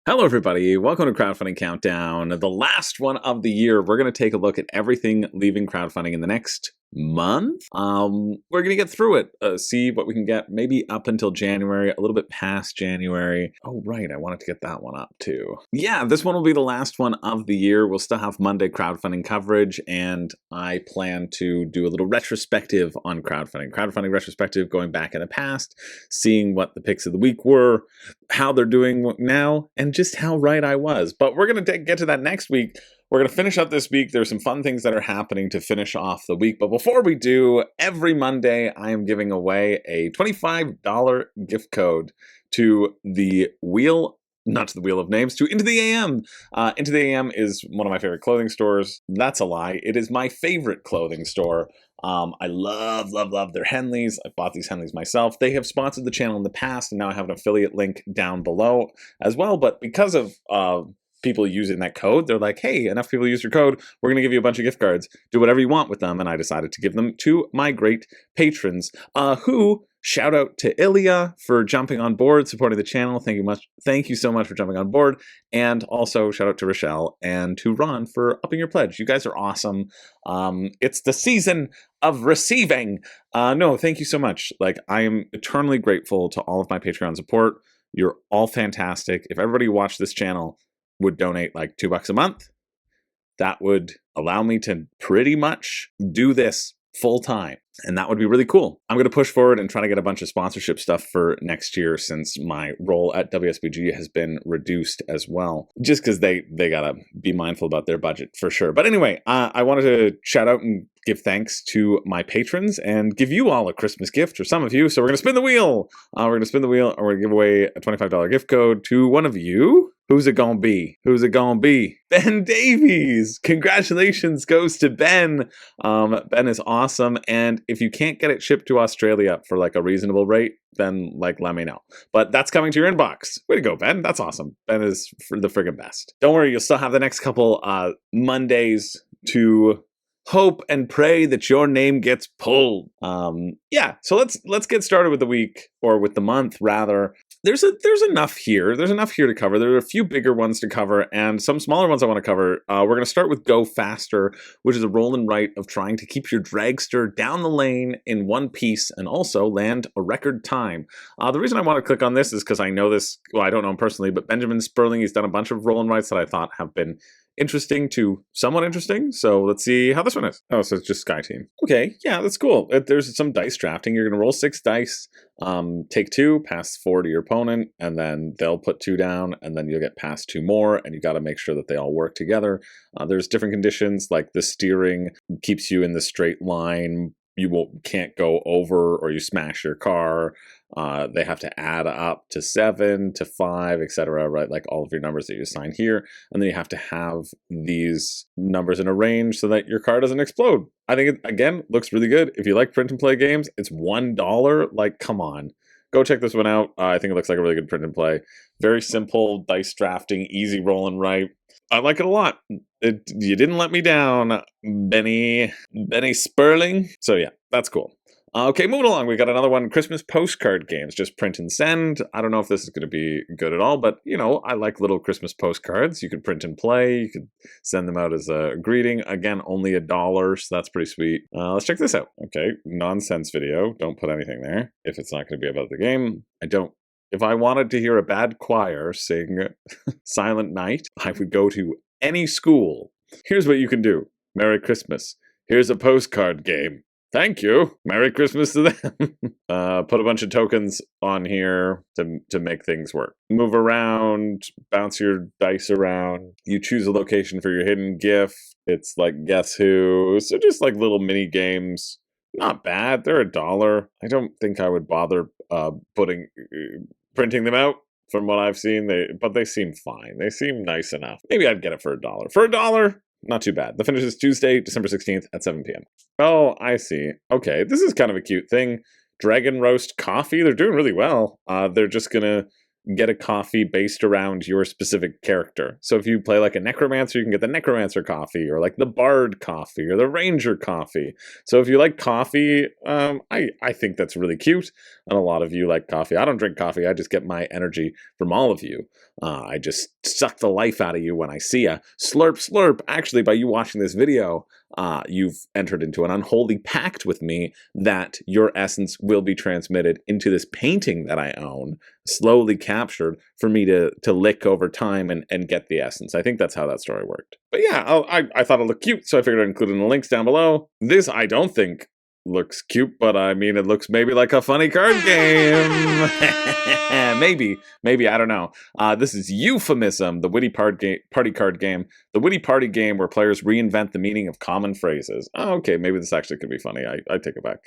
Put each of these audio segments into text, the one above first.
Hello, everybody. Welcome to Crowdfunding Countdown, the last one of the year. We're going to take a look at everything leaving crowdfunding in the next month. We're going to get through it, see what we can get, maybe up until January, a little bit past January. Oh, right. I wanted to get that one up, too. Yeah, this one will be the last one of the year. We'll still have Monday crowdfunding coverage, and I plan to do a little retrospective on crowdfunding. Crowdfunding retrospective, going back in the past, seeing what the picks of the week were, how they're doing now, and just how right I was. But we're going to get to that next week. We're going to finish up this week. There's some fun things that are happening to finish off the week. But before we do, every Monday, I am giving away a $25 gift code to the Wheel, not to the Wheel of Names, to Into the AM. Into the AM is one of my favorite clothing stores. That's a lie. It is my favorite clothing store. I love their Henleys. I bought these Henleys myself. They have sponsored the channel in the past, and now I have an affiliate link down below as well. But because of people using that code, they're like, hey, enough people use your code, we're going to give you a bunch of gift cards. Do whatever you want with them. And I decided to give them to my great patrons, who, shout out to Ilya for jumping on board, supporting the channel. Thank you so much for jumping on board. And also shout out to Rochelle and to Ron for upping your pledge. You guys are awesome. It's the season of receiving. No, thank you so much. Like, I am eternally grateful to all of my Patreon support. You're all fantastic. If everybody who watched this channel would donate like $2 a month, that would allow me to pretty much do this full time. And that would be really cool. I'm going to push forward and try to get a bunch of sponsorship stuff for next year, since my role at WSBG has been reduced as well. Just because they got to be mindful about their budget for sure. But anyway, I wanted to shout out and give thanks to my patrons and give you all a Christmas gift, or some of you. So we're going to spin the wheel. And we're going to give away a $25 gift code to one of you. Who's it gonna be? Who's it gonna be? Ben Davies! Congratulations goes to Ben. Ben is awesome, and if you can't get it shipped to Australia for like a reasonable rate, then like let me know. But that's coming to your inbox. Way to go, Ben. That's awesome. Ben is for the friggin' best. Don't worry, you'll still have the next couple Mondays to hope and pray that your name gets pulled. Yeah, so let's get started with the week, or with the month rather. There's enough here. There's enough here to cover. There are a few bigger ones to cover and some smaller ones I want to cover. We're going to start with Go Faster, which is a roll and write of trying to keep your dragster down the lane in one piece and also land a record time. The reason I want to click on this is because I know this, well, I don't know him personally, but Benjamin Sperling, he's done a bunch of roll and writes that I thought have been interesting to somewhat interesting. So let's see how this one is. Oh, so it's just Sky Team. Okay, yeah, that's cool. There's some dice drafting. You're going to roll 6 dice, take 2, pass 4 to your opponent, and then they'll put 2 down, and then you'll get past 2 more, and you got to make sure that they all work together. There's different conditions, like the steering keeps you in the straight line. You can't go over, or you smash your car. They have to add up to 7, to 5, etc., right? Like all of your numbers that you assign here. And then you have to have these numbers in a range so that your car doesn't explode. I think it, again, looks really good. If you like print and play games, it's $1. Like, come on. Go check this one out. I think it looks like a really good print and play. Very simple dice drafting, easy roll and write. I like it a lot. You didn't let me down, Benny Sperling. So yeah, that's cool. Okay, moving along, we got another one, Christmas postcard games, just print and send. I don't know if this is going to be good at all, but, you know, I like little Christmas postcards. You could print and play, you could send them out as a greeting. Again, only $1, so that's pretty sweet. Let's check this out. Okay, nonsense video, don't put anything there if it's not going to be about the game. If I wanted to hear a bad choir sing Silent Night, I would go to any school. Here's what you can do. Merry Christmas. Here's a postcard game. Thank you. Merry Christmas to them. Put a bunch of tokens on here to make things work. Move around, bounce your dice around. You choose a location for your hidden gift. It's like Guess Who. So just like little mini games. Not bad. They're $1. I don't think I would bother printing them out from what I've seen. But they seem fine. They seem nice enough. Maybe I'd get it for $1. For $1, not too bad. The finish is Tuesday, December 16th at 7 p.m. Oh, I see. Okay, this is kind of a cute thing. Dragon Roast Coffee. They're doing really well. They're just going to get a coffee based around your specific character. So if you play like a necromancer, you can get the necromancer coffee, or like the bard coffee, or the ranger coffee. So if you like coffee, I think that's really cute, and a lot of you like coffee. I don't drink coffee. I just get my energy from all of you. I just suck the life out of you when I see ya. Slurp, slurp. Actually, by you watching this video, you've entered into an unholy pact with me that your essence will be transmitted into this painting that I own, slowly captured for me to lick over time and get the essence. I think that's how that story worked. But yeah, I thought it looked cute, so I figured I'd include it in the links down below. This, I don't think looks cute, but I mean, it looks maybe like a funny card game. maybe, I don't know. This is Youphemism, the witty party card game. The witty party game where players reinvent the meaning of common phrases. Oh, okay, maybe this actually could be funny. I take it back.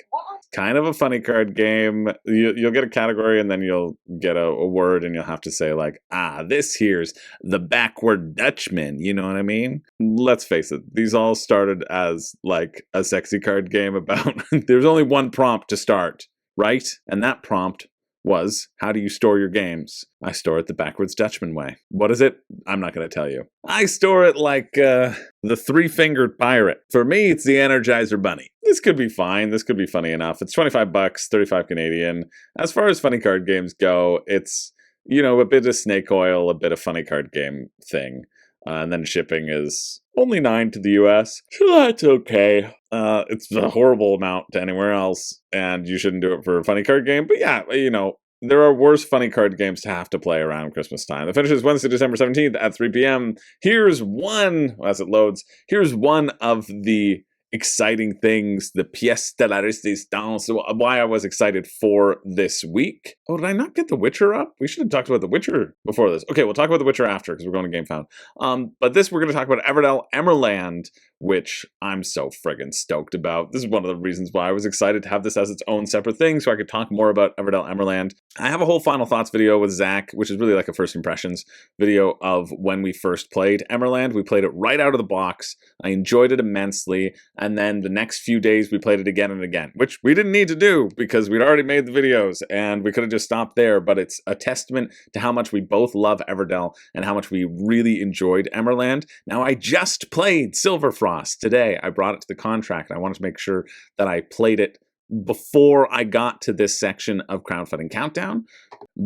Kind of a funny card game. You'll get a category, and then you'll get a word, and you'll have to say like, this here's the backward Dutchman. You know what I mean? Let's face it, these all started as like a sexy card game about there's only one prompt to start, right? And that prompt was, how do you store your games? I store it the backwards Dutchman way. What is it? I'm not going to tell you. I store it like the three-fingered pirate. For me, it's the Energizer Bunny. This could be fine. This could be funny enough. It's 25 bucks, 35 Canadian. As far as funny card games go, it's, you know, a bit of snake oil, a bit of funny card game thing. And then shipping is only $9 to the US. So that's okay. It's a horrible amount to anywhere else, and you shouldn't do it for a funny card game. But yeah, you know, there are worse funny card games to have to play around Christmas time. The finish is Wednesday, December 17th at 3 p.m. Here's one, as it loads, here's one of the exciting things, the pièce de la résistance, why I was excited for this week. Oh, did I not get The Witcher up? We should have talked about The Witcher before this. Okay, we'll talk about The Witcher after, because we're going to GameFound. But this, we're going to talk about Everdell Emerland, which I'm so friggin' stoked about. This is one of the reasons why I was excited to have this as its own separate thing, so I could talk more about Everdell Emerland. I have a whole final thoughts video with Zach, which is really like a first impressions video of when we first played Emerland. We played it right out of the box. I enjoyed it immensely. And then the next few days we played it again and again, which we didn't need to do because we'd already made the videos and we could have just stopped there. But it's a testament to how much we both love Everdell and how much we really enjoyed Emerland. Now, I just played Silverfrost today. I brought it to the contract, and I wanted to make sure that I played it before I got to this section of Crowdfunding Countdown,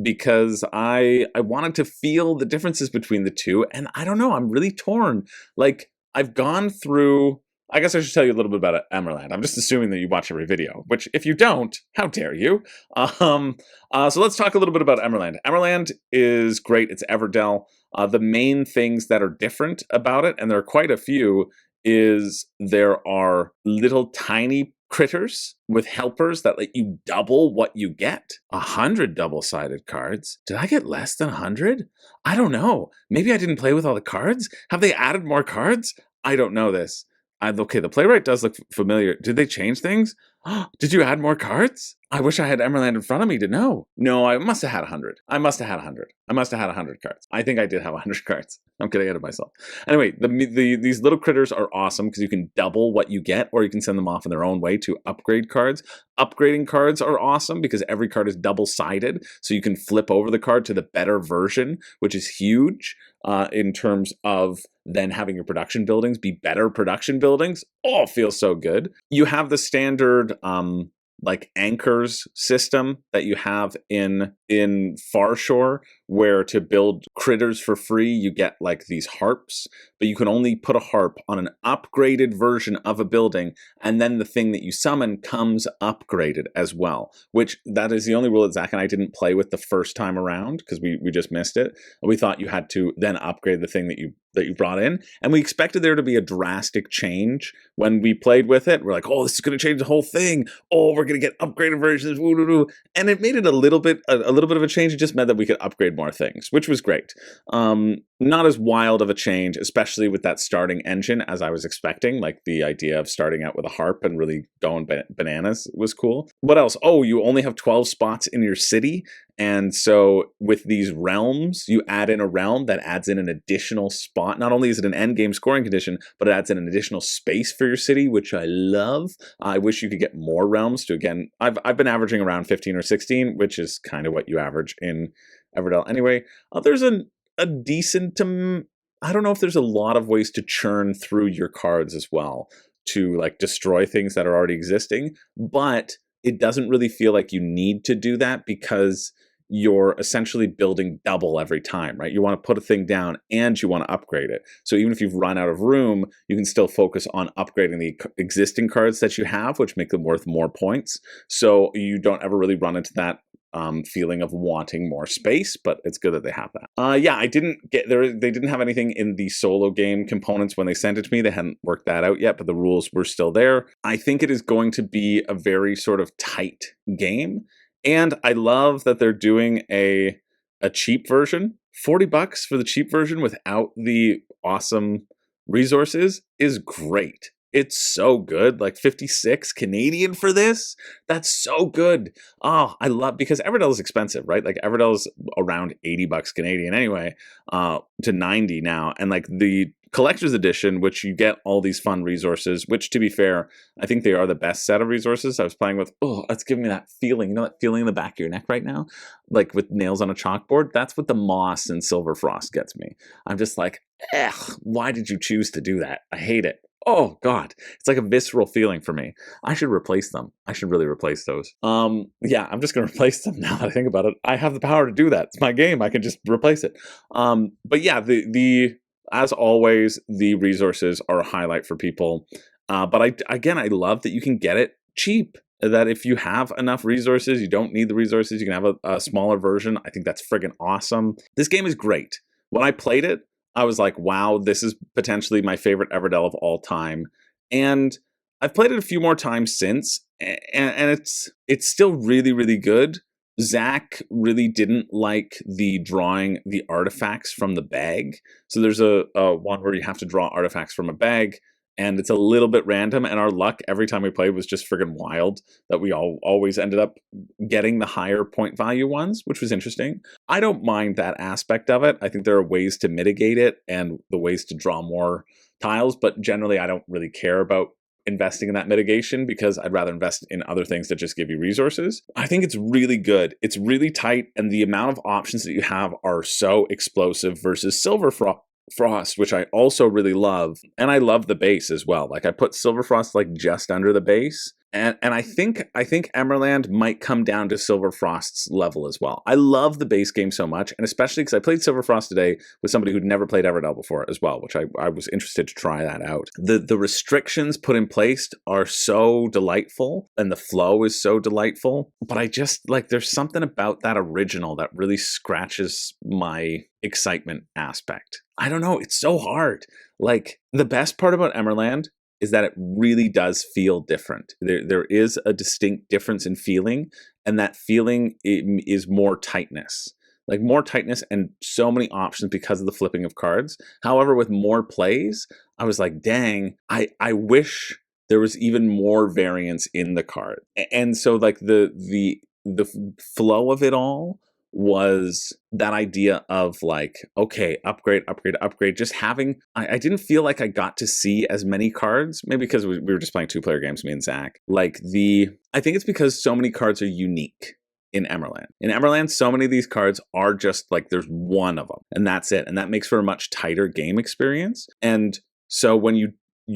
because I wanted to feel the differences between the two. And I don't know, I'm really torn. Like, I've gone through, I guess I should tell you a little bit about Emerland. I'm just assuming that you watch every video, which if you don't, how dare you? So let's talk a little bit about Emerland. Emerland is great. It's Everdell. The main things that are different about it, and there are quite a few, is there are little tiny critters with helpers that let you double what you get. 100 double-sided cards. Did I get less than 100? I don't know. Maybe I didn't play with all the cards? Have they added more cards? I don't know this. Okay, the playwright does look familiar. Did they change things? Did you add more cards? I wish I had Emerland in front of me to know. No, I must have had 100. I must have had 100. I must have had 100 cards. I think I did have 100 cards. I'm getting ahead of myself. Anyway, these little critters are awesome because you can double what you get, or you can send them off in their own way to upgrade cards. Upgrading cards are awesome because every card is double-sided, so you can flip over the card to the better version, which is huge in terms of then having your production buildings be better production buildings. Oh, it feels so good. You have the standard like anchors system that you have in Farshore, where to build critters for free, you get like these harps, but you can only put a harp on an upgraded version of a building, and then the thing that you summon comes upgraded as well, which that is the only rule that Zach and I didn't play with the first time around because we just missed it. We thought you had to then upgrade the thing that you brought in, and we expected there to be a drastic change when we played with it. We're like, oh, this is going to change the whole thing. Oh, we're going to get upgraded versions, woo-doo-doo. And it made it a little bit of a change. It just meant that we could upgrade more things, which was great. Not as wild of a change, especially with that starting engine as I was expecting. Like the idea of starting out with a harp and really going bananas was cool. What else? Oh, you only have 12 spots in your city. And so with these realms, you add in a realm that adds in an additional spot. Not only is it an end game scoring condition, but it adds in an additional space for your city, which I love. I wish you could get more realms to, again, I've been averaging around 15 or 16, which is kind of what you average in Everdell anyway. There's a decent, I don't know if there's a lot of ways to churn through your cards as well, to like destroy things that are already existing, but it doesn't really feel like you need to do that because you're essentially building double every time, right? You want to put a thing down and you want to upgrade it. So even if you've run out of room, you can still focus on upgrading the existing cards that you have, which make them worth more points. So you don't ever really run into that feeling of wanting more space, but it's good that they have that. Yeah, I didn't get there. They didn't have anything in the solo game components when they sent it to me. They hadn't worked that out yet, but the rules were still there. I think it is going to be a very sort of tight game. And I love that they're doing a cheap version. $40 for the cheap version without the awesome resources is great. It's so good. Like 56 Canadian for this? That's so good. Oh, I love, because Everdell is expensive, right? Like Everdell's around $80 Canadian anyway, to 90 now. And like the collector's edition, which you get all these fun resources, which to be fair, I think they are the best set of resources. I was playing with, it's giving me that feeling, you know, that feeling in the back of your neck right now, like with nails on a chalkboard. That's what the moss and silver frost gets me. I'm just like, why did you choose to do that? I hate it. Oh God, it's like a visceral feeling for me. I should replace them. I should really replace those. Yeah, I'm just gonna replace them now that I think about it. I have the power to do that. It's my game. I can just replace it. But yeah, the as always, the resources are a highlight for people. But I love that you can get it cheap. That if you have enough resources, you don't need the resources, you can have a smaller version. I think that's friggin' awesome. This game is great. When I played it, I was like, wow, this is potentially my favorite Everdell of all time. And I've played it a few more times since, and it's still really, really good. Zach really didn't like the drawing the artifacts from the bag. So there's a one where you have to draw artifacts from a bag, and it's a little bit random, and our luck every time we played was just friggin' wild, that we always ended up getting the higher point value ones, which was interesting. I don't mind that aspect of it. I think there are ways to mitigate it and the ways to draw more tiles, but generally I don't really care about investing in that mitigation because I'd rather invest in other things that just give you resources. I think it's really good. It's really tight, and the amount of options that you have are so explosive versus Silver Frost, which I also really love. And I love the base as well. Like I put Silver Frost like just under the base. And I think Emerland might come down to Silver Frost's level as well. I love the base game so much, and especially because I played Silver Frost today with somebody who'd never played Everdell before as well, which I was interested to try that out. The restrictions put in place are so delightful, and the flow is so delightful. But I just like, there's something about that original that really scratches my excitement aspect. I don't know, it's so hard. Like the best part about Emerland is that it really does feel different. There is a distinct difference in feeling, and that feeling is more tightness. Like more tightness and so many options because of the flipping of cards. However, with more plays, I was like, dang, I wish there was even more variance in the card. And so like the flow of it all was that idea of like, okay, upgrade, just having, I didn't feel like I got to see as many cards, maybe because we were just playing 2-player games, me and Zach. Like I think it's because so many cards are unique in Emerland. In Emerland, so many of these cards are just like, there's one of them and that's it. And that makes for a much tighter game experience. And so when you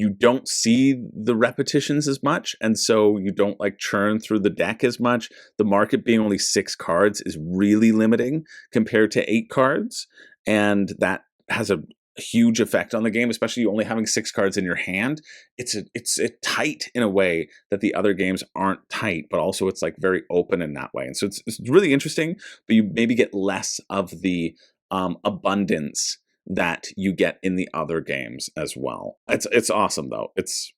don't see the repetitions as much, and so you don't like churn through the deck as much. The market being only 6 cards is really limiting compared to 8 cards, and that has a huge effect on the game, especially you only having 6 cards in your hand. It's tight in a way that the other games aren't tight, but also it's like very open in that way. And so it's really interesting, but you maybe get less of the abundance that you get in the other games as well. It's awesome though. It's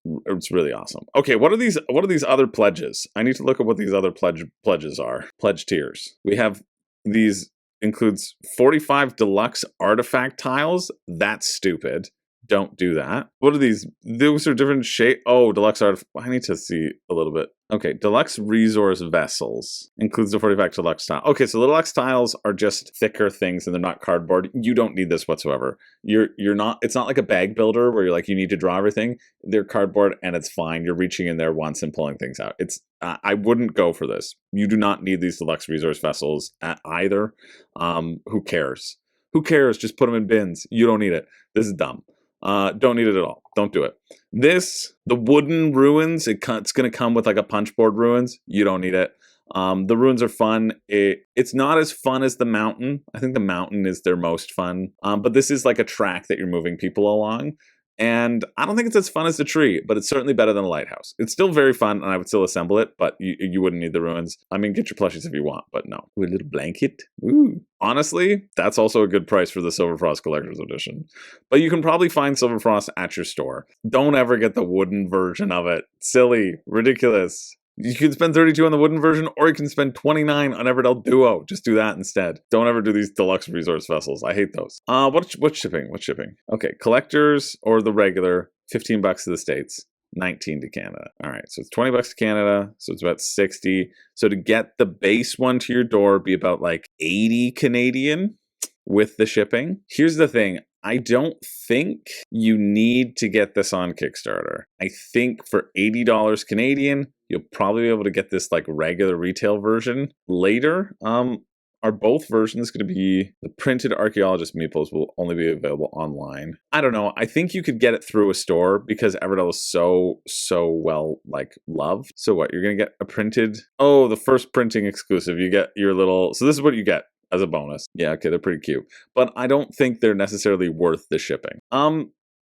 really awesome. Okay, what are these other pledges? I need to look at what these other pledges are. Pledge tiers. We have these includes 45 deluxe artifact tiles. That's stupid. Don't do that. What are these? Those are different shape. Oh, deluxe artifact. I need to see a little bit. Okay, deluxe resource vessels includes the 45 deluxe tile. Okay, so the deluxe tiles are just thicker things and they're not cardboard. You don't need this whatsoever. You're not, it's not like a bag builder where you're like, you need to draw everything. They're cardboard and it's fine. You're reaching in there once and pulling things out. It's, I wouldn't go for this. You do not need these deluxe resource vessels either. Who cares? Who cares? Just put them in bins. You don't need it. This is dumb. Don't need it at all. Don't do it. This, the wooden ruins, it's going to come with like a punch board ruins. You don't need it. The ruins are fun. It's not as fun as the mountain. I think the mountain is their most fun. But this is like a track that you're moving people along. And I don't think it's as fun as the tree, but it's certainly better than a lighthouse. It's still very fun, and I would still assemble it, but you wouldn't need the ruins. I mean, get your plushies if you want, but no. Ooh, a little blanket. Ooh. Honestly, that's also a good price for the Silver Frost Collector's Edition. But you can probably find Silver Frost at your store. Don't ever get the wooden version of it. Silly. Ridiculous. You can spend 32 on the wooden version, or you can spend 29 on Everdell Duo. Just do that instead. Don't ever do these deluxe resource vessels. I hate those. What's shipping? What's shipping? Okay, collectors or the regular, $15 to the States, 19 to Canada. All right, so it's $20 to Canada, so it's about 60. So to get the base one to your door, be about like 80 Canadian with the shipping. Here's the thing. I don't think you need to get this on Kickstarter. I think for $80 Canadian, you'll probably be able to get this like regular retail version later. Are both versions going to be, the printed archaeologist meeples will only be available online? I don't know. I think you could get it through a store because Everdell is so well like loved. So what, you're going to get a printed, oh, the first printing exclusive. You get your little, so this is what you get as a bonus. Yeah, okay, they're pretty cute. But I don't think they're necessarily worth the shipping.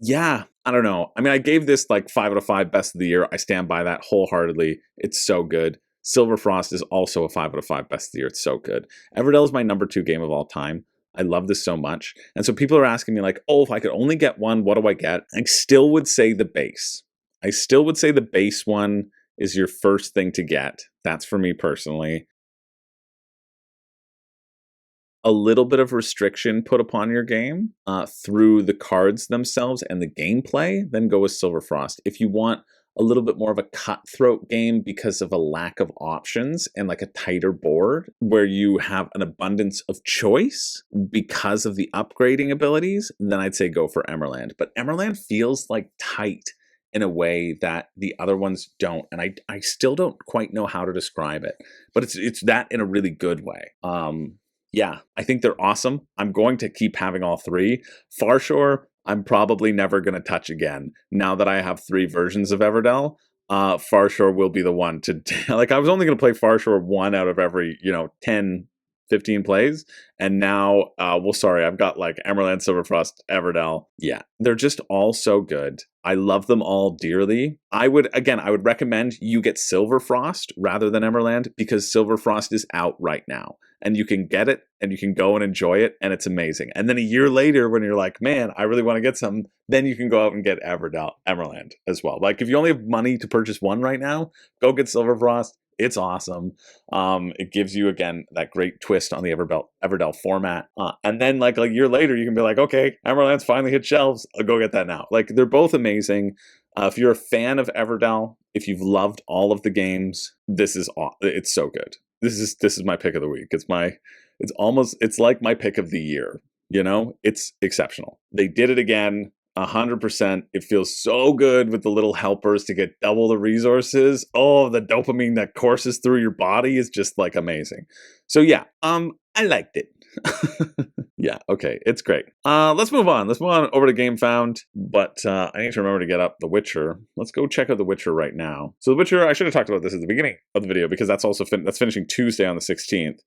Yeah, I don't know. I mean, I gave this like 5 out of 5 best of the year. I stand by that wholeheartedly. It's so good. Silver Frost is also a 5 out of 5 best of the year. It's so good. Everdell is my number 2 game of all time. I love this so much. And so people are asking me like, oh, if I could only get one, what do I get? I still would say the base. I still would say the base one is your first thing to get. That's for me personally. A little bit of restriction put upon your game through the cards themselves and the gameplay, then go with Silver Frost. If you want a little bit more of a cutthroat game because of a lack of options and like a tighter board where you have an abundance of choice because of the upgrading abilities, then I'd say go for Emerland. But Emerland feels like tight in a way that the other ones don't. And I still don't quite know how to describe it, but it's that in a really good way. Yeah, I think they're awesome. I'm going to keep having all 3. Farshore, I'm probably never going to touch again. Now that I have 3 versions of Everdell, Farshore will be the one to, like, I was only going to play Farshore 1 out of every, 10, 15 plays. And now, well, sorry, I've got like Emerald, Silverfrost, Everdell. Yeah, they're just all so good. I love them all dearly. I would recommend you get Silverfrost rather than Emerald because Silverfrost is out right now. And you can get it and you can go and enjoy it and it's amazing. And then a year later when you're like, man, I really want to get some, then you can go out and get Emerald as well. Like if you only have money to purchase one right now, go get Silverfrost. It's awesome. It gives you, again, that great twist on the Everdell format. And then like a year later, you can be like, okay, Emerald's finally hit shelves. I'll go get that now. Like they're both amazing. If you're a fan of Everdell, if you've loved all of the games, it's so good. This is my pick of the week. It's like my pick of the year. It's exceptional. They did it again. 100%. It feels so good with the little helpers to get double the resources. Oh, the dopamine that courses through your body is just like amazing. So yeah, I liked it. Yeah, okay, it's great. Let's move on. Let's move on over to Game Found, but I need to remember to get up The Witcher. Let's go check out The Witcher right now. So The Witcher, I should have talked about this at the beginning of the video because that's also that's finishing Tuesday on the 16th.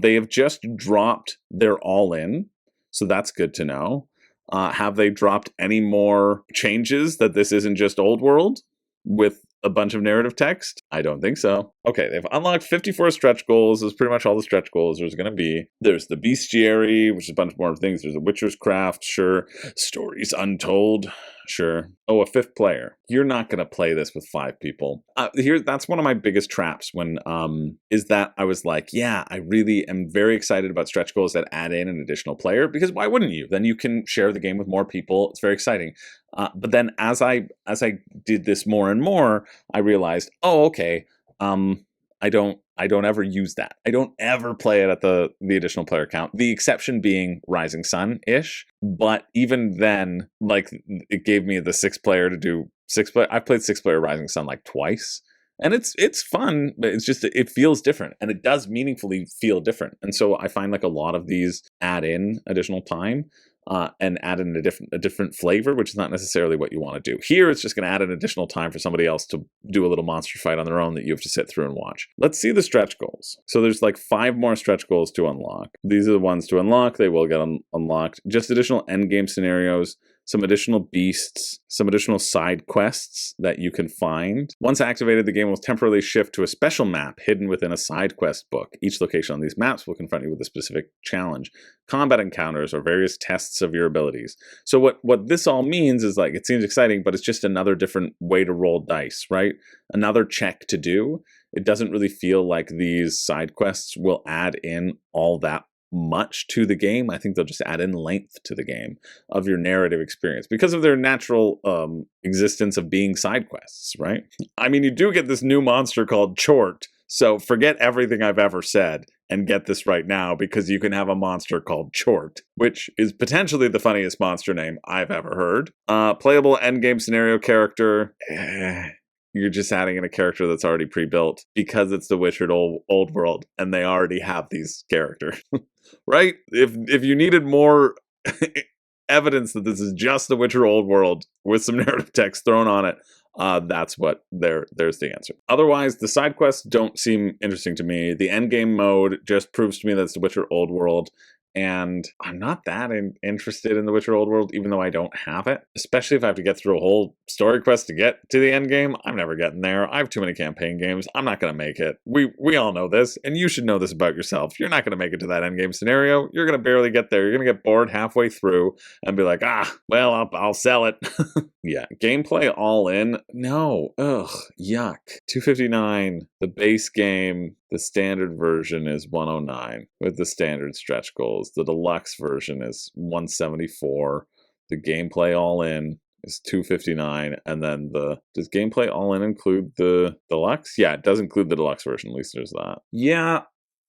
They have just dropped their all-in, so that's good to know. Have they dropped any more changes that this isn't just old world with a bunch of narrative text? I don't think so. Okay, they've unlocked 54 stretch goals. That's pretty much all the stretch goals there's going to be. There's the Bestiary, which is a bunch more things. There's a Witcher's Craft, sure. Stories Untold, sure. Oh, a 5th player. You're not going to play this with 5 people. That's one of my biggest traps is that I was like, yeah, I really am very excited about stretch goals that add in an additional player, because why wouldn't you? Then you can share the game with more people. It's very exciting. But then as I did this more and more, I realized, oh, okay, I don't ever use that. I don't ever play it at the additional player count. The exception being Rising Sun-ish. But even then, like, it gave me the 6-player to do 6-player. I've played 6-player Rising Sun like twice. And it's fun, but it's just, it feels different, and it does meaningfully feel different. And so I find like a lot of these add in additional time and add in a different flavor, which is not necessarily what you want to do. Here, it's just going to add an additional time for somebody else to do a little monster fight on their own that you have to sit through and watch. Let's see the stretch goals. So there's like 5 more stretch goals to unlock. These are the ones to unlock. They will get unlocked. Just additional endgame scenarios, some additional beasts, some additional side quests that you can find. Once activated, the game will temporarily shift to a special map hidden within a side quest book. Each location on these maps will confront you with a specific challenge, combat encounters, or various tests of your abilities. So what this all means is, like, it seems exciting, but it's just another different way to roll dice, right? Another check to do. It doesn't really feel like these side quests will add in all that much to the game. I think they'll just add in length to the game of your narrative experience because of their natural existence of being side quests, right? I mean, you do get this new monster called Chort, so forget everything I've ever said and get this right now, because you can have a monster called Chort, which is potentially the funniest monster name I've ever heard. Playable endgame scenario character. You're just adding in a character that's already pre-built because it's the Witcher old world and they already have these characters, right? If you needed more evidence that this is just the Witcher old world with some narrative text thrown on it, that's what there's the answer. Otherwise, the side quests don't seem interesting to me. The endgame mode just proves to me that it's the Witcher old world. And I'm not that interested in the Witcher Old World, even though I don't have it. Especially if I have to get through a whole story quest to get to the end game. I'm never getting there. I have too many campaign games. I'm not going to make it. We all know this, and you should know this about yourself. You're not going to make it to that end game scenario. You're going to barely get there. You're going to get bored halfway through and be like, well, I'll sell it. Yeah, gameplay all in? No. Ugh, yuck. $259. The base game, the standard version is $109 with the standard stretch goals. The deluxe version is $174. The gameplay all in is $259. And then does gameplay all in include the deluxe? Yeah, it does include the deluxe version. At least there's that. Yeah,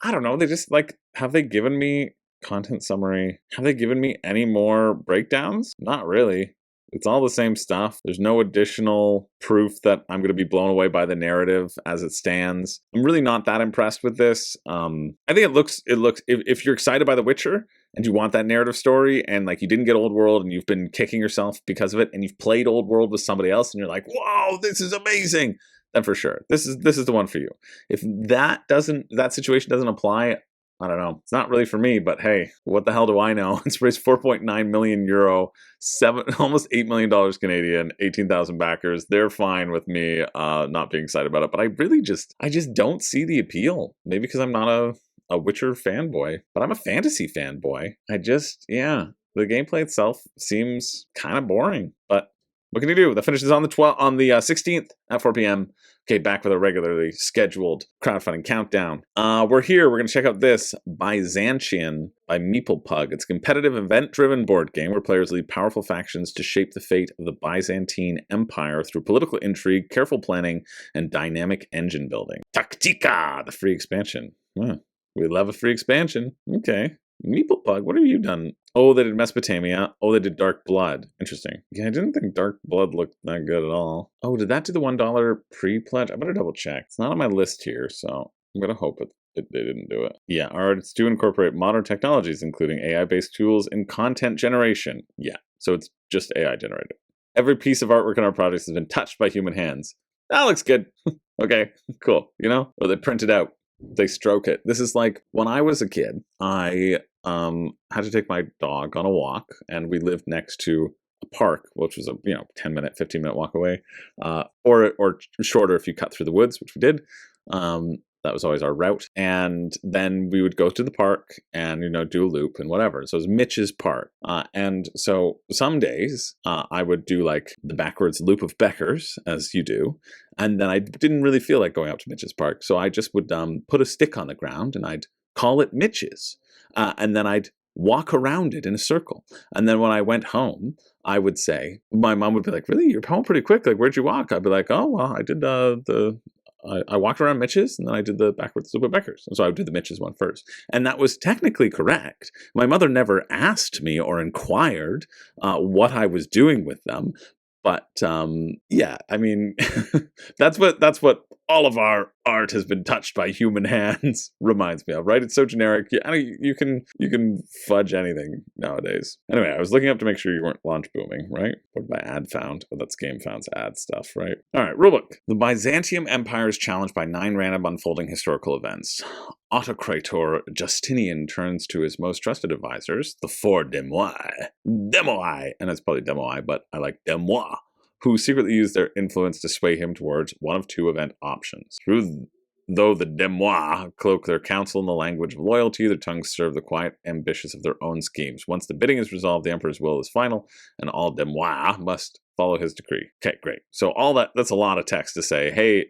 I don't know. They just, like, have they given me content summary? Have they given me any more breakdowns? Not really. It's all the same stuff. There's no additional proof that I'm going to be blown away by the narrative as it stands. I'm really not that impressed with this. I think it looks, if you're excited by The Witcher and you want that narrative story and, like, you didn't get Old World and you've been kicking yourself because of it and you've played Old World with somebody else and you're like, whoa, this is amazing, then for sure, this is the one for you. If that situation doesn't apply, I don't know. It's not really for me, but hey, what the hell do I know? It's raised 4.9 million euro, almost $8 million Canadian, 18,000 backers. They're fine with me not being excited about it, but I just don't see the appeal. Maybe because I'm not a Witcher fanboy, but I'm a fantasy fanboy. The gameplay itself seems kind of boring, but what can you do? That finishes on the 16th at 4 p.m. Okay, back with a regularly scheduled crowdfunding countdown. We're here. We're going to check out this Byzantion by Meeplepug. It's a competitive event-driven board game where players lead powerful factions to shape the fate of the Byzantine Empire through political intrigue, careful planning, and dynamic engine building. Taktika, the free expansion. We love a free expansion. Okay. Meeplepug, what have you done? Oh, they did Mesopotamia. Oh, they did Dark Blood. Interesting. Yeah, I didn't think Dark Blood looked that good at all. Oh, did that do the $1 pre-pledge? I better double check. It's not on my list here, so I'm going to hope they didn't do it. Yeah, artists do incorporate modern technologies, including AI-based tools in content generation. Yeah, so it's just AI generated. Every piece of artwork in our projects has been touched by human hands. That looks good. Okay, cool. Or they print it out. They stroke it. This is like when I was a kid, I had to take my dog on a walk, and we lived next to a park, which was a 10-minute, 15-minute walk away, or shorter if you cut through the woods, which we did. That was always our route. And then we would go to the park and, do a loop and whatever. So it was Mitch's park. And so some days I would do like the backwards loop of Beckers, as you do. And then I didn't really feel like going up to Mitch's park. So I just would put a stick on the ground and I'd call it Mitch's. And then I'd walk around it in a circle. And then when I went home, I would say, my mom would be like, really? You're home pretty quick. Like, where'd you walk? I'd be like, oh, well, I did the I walked around Mitch's, and then I did the backwards loop at Becker's. And so I would do the Mitch's one first. And that was technically correct. My mother never asked me or inquired what I was doing with them. But yeah, I mean, that's what all of our art has been touched by human hands reminds me of, right? It's so generic. You can fudge anything nowadays. Anyway, I was looking up to make sure you weren't launch booming, right? What did my ad found? Oh, that's GameFound's ad stuff, right? All right, rulebook. The Byzantium Empire is challenged by 9 random unfolding historical events. Autocrator Justinian turns to his most trusted advisors, the 4 Demoi, and it's probably Demoi, but I like Demois, who secretly use their influence to sway him towards one of 2 event options. Though the Demois cloak their counsel in the language of loyalty, their tongues serve the quiet ambitious of their own schemes. Once the bidding is resolved, the Emperor's will is final, and all Demois must follow his decree. Okay, great. So all that's a lot of text to say, hey,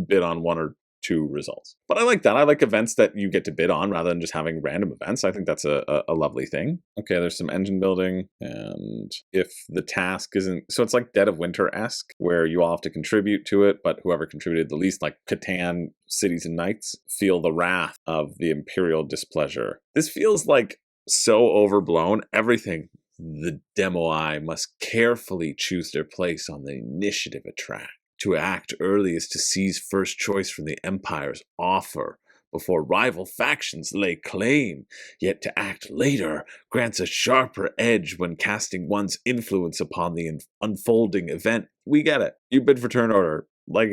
bid on 1 or 2 results. But I like that. I like events that you get to bid on rather than just having random events. I think that's a lovely thing. Okay, there's some engine building, and if the task isn't... So it's like Dead of Winter-esque, where you all have to contribute to it, but whoever contributed the least, like Catan, Cities and Knights, feel the wrath of the Imperial displeasure. This feels like so overblown. Everything. The Demoi must carefully choose their place on the initiative track. To act early is to seize first choice from the Empire's offer before rival factions lay claim, yet to act later grants a sharper edge when casting one's influence upon the unfolding event. We get it. You bid for turn order. Like,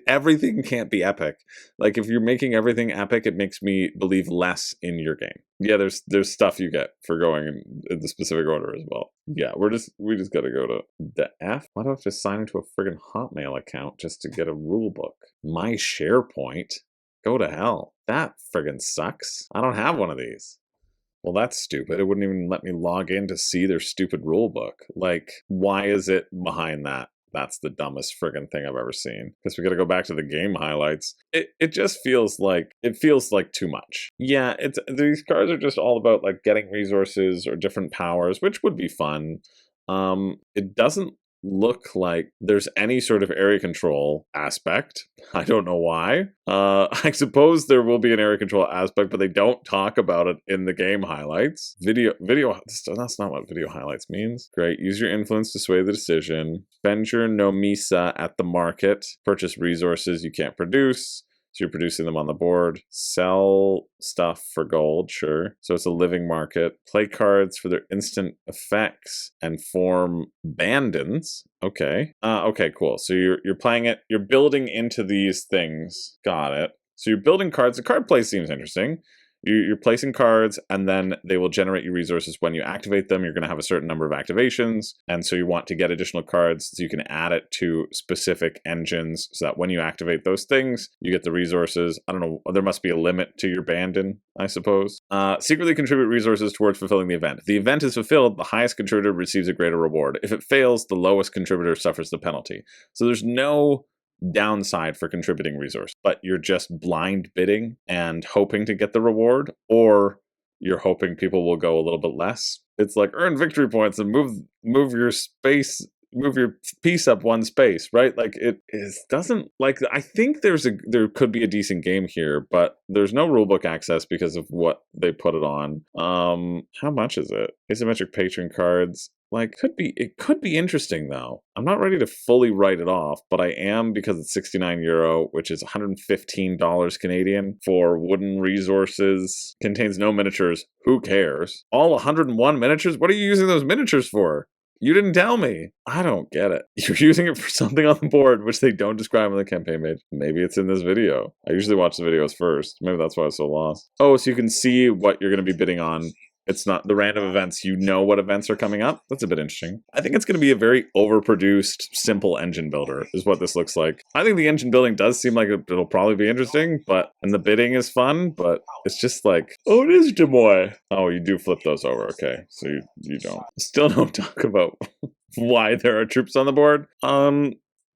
everything can't be epic. Like, if you're making everything epic, it makes me believe less in your game. Yeah, there's stuff you get for going in the specific order as well. Yeah, we just gotta go to the F. Why do I have to sign into a friggin' Hotmail account just to get a rule book? My SharePoint? Go to hell. That friggin' sucks. I don't have one of these. Well, that's stupid. It wouldn't even let me log in to see their stupid rule book. Like, why is it behind that? That's the dumbest friggin' thing I've ever seen. Guess we gotta go back to the game highlights. It just feels like too much. Yeah, these cards are just all about like getting resources or different powers, which would be fun. It doesn't look like there's any sort of area control aspect. I don't know why. I suppose there will be an area control aspect, but they don't talk about it in the game highlights. Video, that's not what video highlights means. Great. Use your influence to sway the decision. Spend your nomisa at the market. Purchase resources you can't produce. So you're producing them on the board. Sell stuff for gold, sure. So it's a living market. Play cards for their instant effects and form bandons. Okay. Okay, cool. So you're playing it. You're building into these things. Got it. So you're building cards. The card play seems interesting. You're placing cards, and then they will generate you resources when you activate them. You're going to have a certain number of activations, and so you want to get additional cards so you can add it to specific engines so that when you activate those things, you get the resources. I don't know, there must be a limit to your bandon, I suppose. Secretly contribute resources towards fulfilling the event. If the event is fulfilled, the highest contributor receives a greater reward. If it fails, the lowest contributor suffers the penalty. So there's no downside for contributing resource, but you're just blind bidding and hoping to get the reward, or you're hoping people will go a little bit less. It's like earn victory points and move your piece up 1 space, right? Like it doesn't, like, I think there could be a decent game here, but there's no rulebook access because of what they put it on. How much is it? Asymmetric patron cards. Like, it could be interesting though. I'm not ready to fully write it off, but I am because it's €69, which is $115 Canadian for wooden resources. Contains no miniatures. Who cares? All 101 miniatures? What are you using those miniatures for? You didn't tell me. I don't get it. You're using it for something on the board, which they don't describe on the campaign page. Maybe it's in this video. I usually watch the videos first. Maybe that's why I was so lost. Oh, so you can see what you're going to be bidding on. It's not the random events. You know what events are coming up. That's a bit interesting. I think it's going to be a very overproduced, simple engine builder is what this looks like. I think the engine building does seem like it'll probably be interesting, and the bidding is fun, but it's just like, oh, it is Des Moines. Oh, you do flip those over. Okay, so you don't. Still don't talk about why there are troops on the board.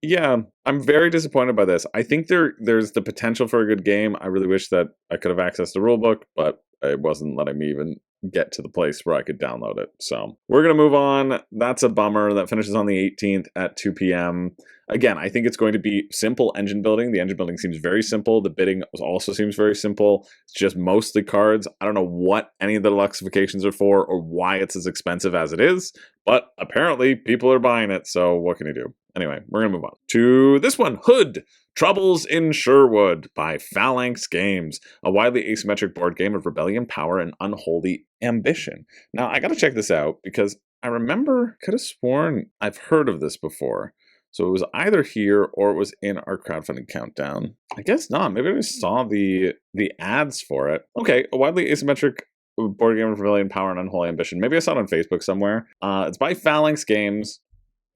Yeah, I'm very disappointed by this. I think there's the potential for a good game. I really wish that I could have accessed the rulebook, but it wasn't letting me even get to the place where I could download it. So we're going to move on. That's a bummer. That finishes on the 18th at 2 p.m. Again, I think it's going to be simple engine building. The engine building seems very simple. The bidding also seems very simple. It's just mostly cards. I don't know what any of the deluxifications are for or why it's as expensive as it is, but apparently people are buying it. So what can you do? Anyway, we're going to move on to this one, Hood. Troubles in Sherwood by Phalanx Games, a widely asymmetric board game of rebellion, power, and unholy ambition. Now, I got to check this out because I could have sworn I've heard of this before. So it was either here or it was in our crowdfunding countdown. I guess not. Maybe I just saw the ads for it. Okay, a widely asymmetric board game of rebellion, power, and unholy ambition. Maybe I saw it on Facebook somewhere. It's by Phalanx Games.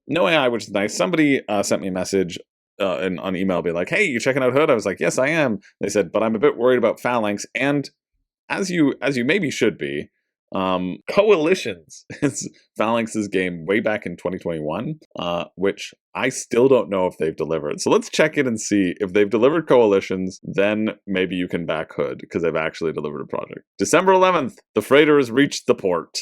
No AI, which is nice. Somebody sent me a message on email, be like, "Hey, you checking out Hood?" I was like, "Yes, I am." They said, "But I'm a bit worried about Phalanx." And as you maybe should be, Coalitions is Phalanx's game way back in 2021, which I still don't know if they've delivered. So let's check in and see if they've delivered Coalitions. Then maybe you can back Hood because they've actually delivered a project. December 11th, the freighter has reached the port.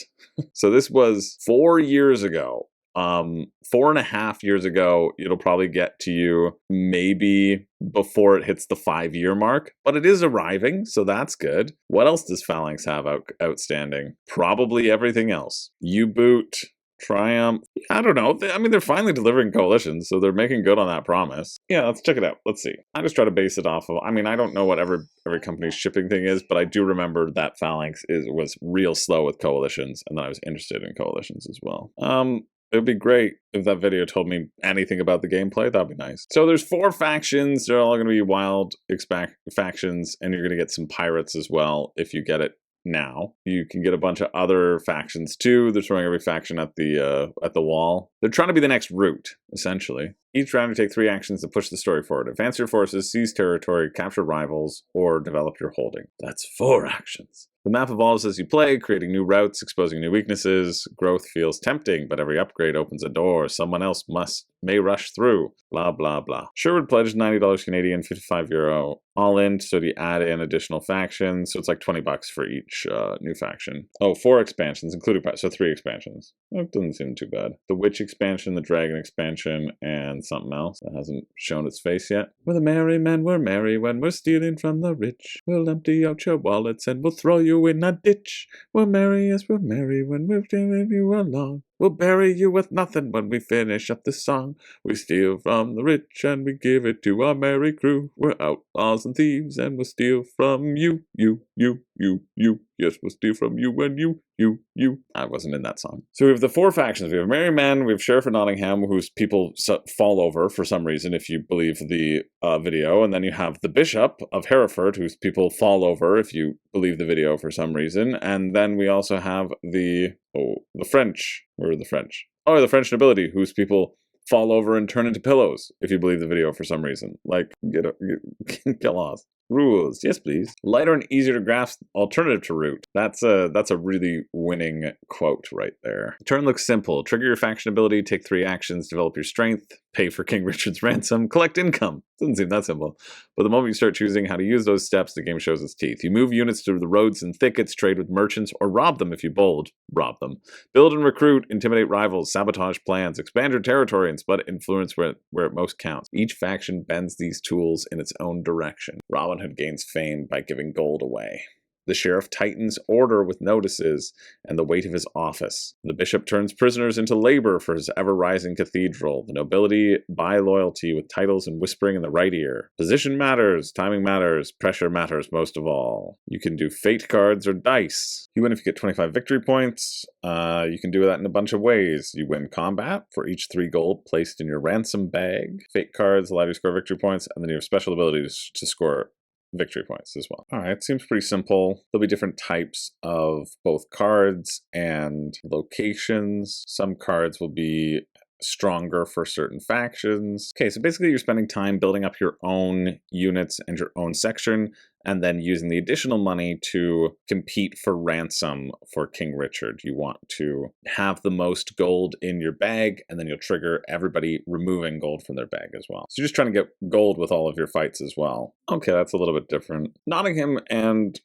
So this was 4 years ago. 4.5 years ago. It'll probably get to you maybe before it hits the 5-year mark, but it is arriving, so that's good. What else does Phalanx have outstanding? Probably everything else. U-Boot, Triumph. I don't know. I mean, they're finally delivering Coalitions, so they're making good on that promise. Yeah, let's check it out. Let's see. I just try to base it off of, I mean, I don't know what every company's shipping thing is, but I do remember that Phalanx was real slow with Coalitions, and then I was interested in Coalitions as well. It would be great if that video told me anything about the gameplay. That'd be nice. So there's 4 factions. They're all going to be wild factions, and you're going to get some pirates as well if you get it now. You can get a bunch of other factions too. They're throwing every faction at the wall. They're trying to be the next Root, essentially. Each round you take 3 actions to push the story forward. Advance your forces, seize territory, capture rivals, or develop your holding. That's 4 actions. The map evolves as you play, creating new routes, exposing new weaknesses. Growth feels tempting, but every upgrade opens a door someone else may rush through. Blah, blah, blah. Sherwood pledged $90 Canadian, €55 all in, so you add in additional factions. So it's like $20 for each new faction. Oh, 4 expansions, including, so 3 expansions. That doesn't seem too bad. The Witch expansion, the Dragon expansion, and something else that hasn't shown its face yet. We're the merry men, we're merry when we're stealing from the rich. We'll empty out your wallets and we'll throw you in a ditch. We're merry, yes, we're merry when we're stealing you along. We'll bury you with nothing when we finish up this song. We steal from the rich and we give it to our merry crew. We're outlaws and thieves and we'll steal from you. Yes, we'll steal from you and you. I wasn't in that song. So we have the 4 factions. We have Merry Men, we have Sheriff of Nottingham, whose people fall over for some reason, if you believe the video. And then you have the Bishop of Hereford, whose people fall over, if you believe the video for some reason. And then we also have the French. Where are the French? Oh, the French nobility, whose people fall over and turn into pillows, if you believe the video for some reason. Like, get lost. Rules, yes please. Lighter and easier to grasp alternative to Root. That's a really winning quote right there. The turn looks simple. Trigger your faction ability, take 3 actions, develop your strength, pay for King Richard's ransom, collect income. Doesn't seem that simple. But the moment you start choosing how to use those steps, the game shows its teeth. You move units through the roads and thickets, trade with merchants, or rob them if you bold. Rob them. Build and recruit, intimidate rivals, sabotage plans, expand your territory, and split influence where it most counts. Each faction bends these tools in its own direction. Robin Hood gains fame by giving gold away. The sheriff tightens order with notices and the weight of his office. The bishop turns prisoners into labor for his ever-rising cathedral. The nobility buy loyalty with titles and whispering in the right ear. Position matters, timing matters, pressure matters most of all. You can do fate cards or dice. You win if you get 25 victory points. You can do that in a bunch of ways. You win combat for each 3 gold placed in your ransom bag. Fate cards allow you to score victory points, and then you have special abilities to score victory points as well. All right, seems pretty simple. There'll be different types of both cards and locations. Some cards will be stronger for certain factions. Okay, so basically you're spending time building up your own units and your own section, and then using the additional money to compete for ransom for King Richard. You want to have the most gold in your bag, and then you'll trigger everybody removing gold from their bag as well. So you're just trying to get gold with all of your fights as well. Okay, that's a little bit different. Nottingham and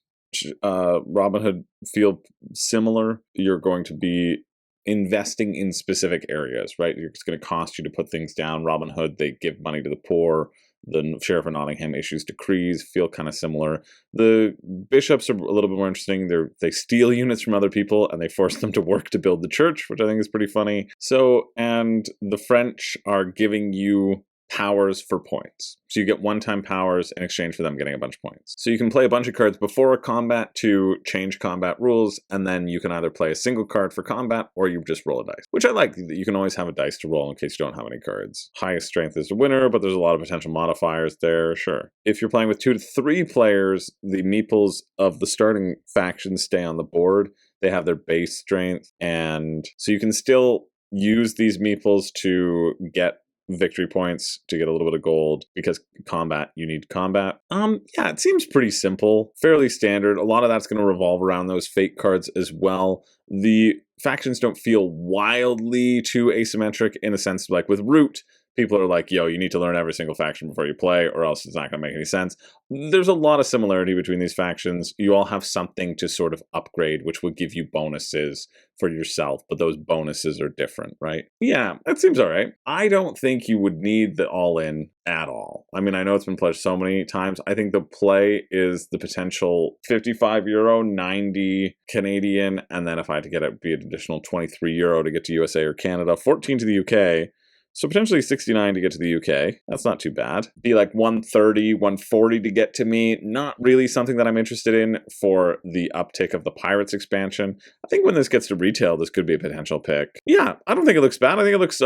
Robinhood feel similar. You're going to be investing in specific areas, right? It's going to cost you to put things down. Robinhood, they give money to the poor. The Sheriff of Nottingham issues decrees, feel kind of similar. The bishops are a little bit more interesting. They steal units from other people and they force them to work to build the church, which I think is pretty funny. So, and the French are giving you powers for points. So you get one-time powers in exchange for them getting a bunch of points. So you can play a bunch of cards before a combat to change combat rules, and then you can either play a single card for combat or you just roll a dice, which I like. You can always have a dice to roll in case you don't have any cards. Highest strength is the winner, but there's a lot of potential modifiers there, sure. If you're playing with 2 to 3 players, the meeples of the starting factions stay on the board. They have their base strength, and so you can still use these meeples to get victory points to get a little bit of gold, because combat, you need combat. Yeah, it seems pretty simple, fairly standard. A lot of that's going to revolve around those fate cards as well. The factions don't feel wildly too asymmetric in a sense, like with Root, people are like, yo, you need to learn every single faction before you play or else it's not going to make any sense. There's a lot of similarity between these factions. You all have something to sort of upgrade, which will give you bonuses for yourself, but those bonuses are different, right? Yeah, that seems all right. I don't think you would need the all-in at all. I mean, I know it's been pledged so many times. I think the play is the potential €55, 90 Canadian, and then if I had to get it, it'd be an additional €23 to get to USA or Canada, 14 to the UK. So potentially 69 to get to the UK. That's not too bad. Be like 130, 140 to get to me. Not really something that I'm interested in for the uptick of the Pirates expansion. I think when this gets to retail, this could be a potential pick. Yeah, I don't think it looks bad. I think it looks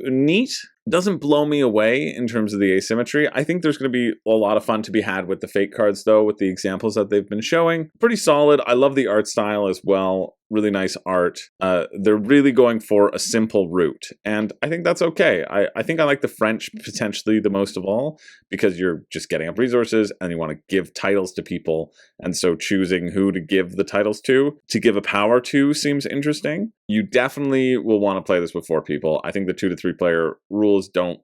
neat. Doesn't blow me away in terms of the asymmetry. I think there's going to be a lot of fun to be had with the fate cards, though, with the examples that they've been showing. Pretty solid. I love the art style as well. Really nice art. They're really going for a simple route, and I think that's okay. I think I like the French potentially the most of all, because you're just getting up resources and you want to give titles to people, and so choosing who to give the titles to give a power to seems interesting. You definitely will want to play this with 4 people. I think the 2 to 3 player rules don't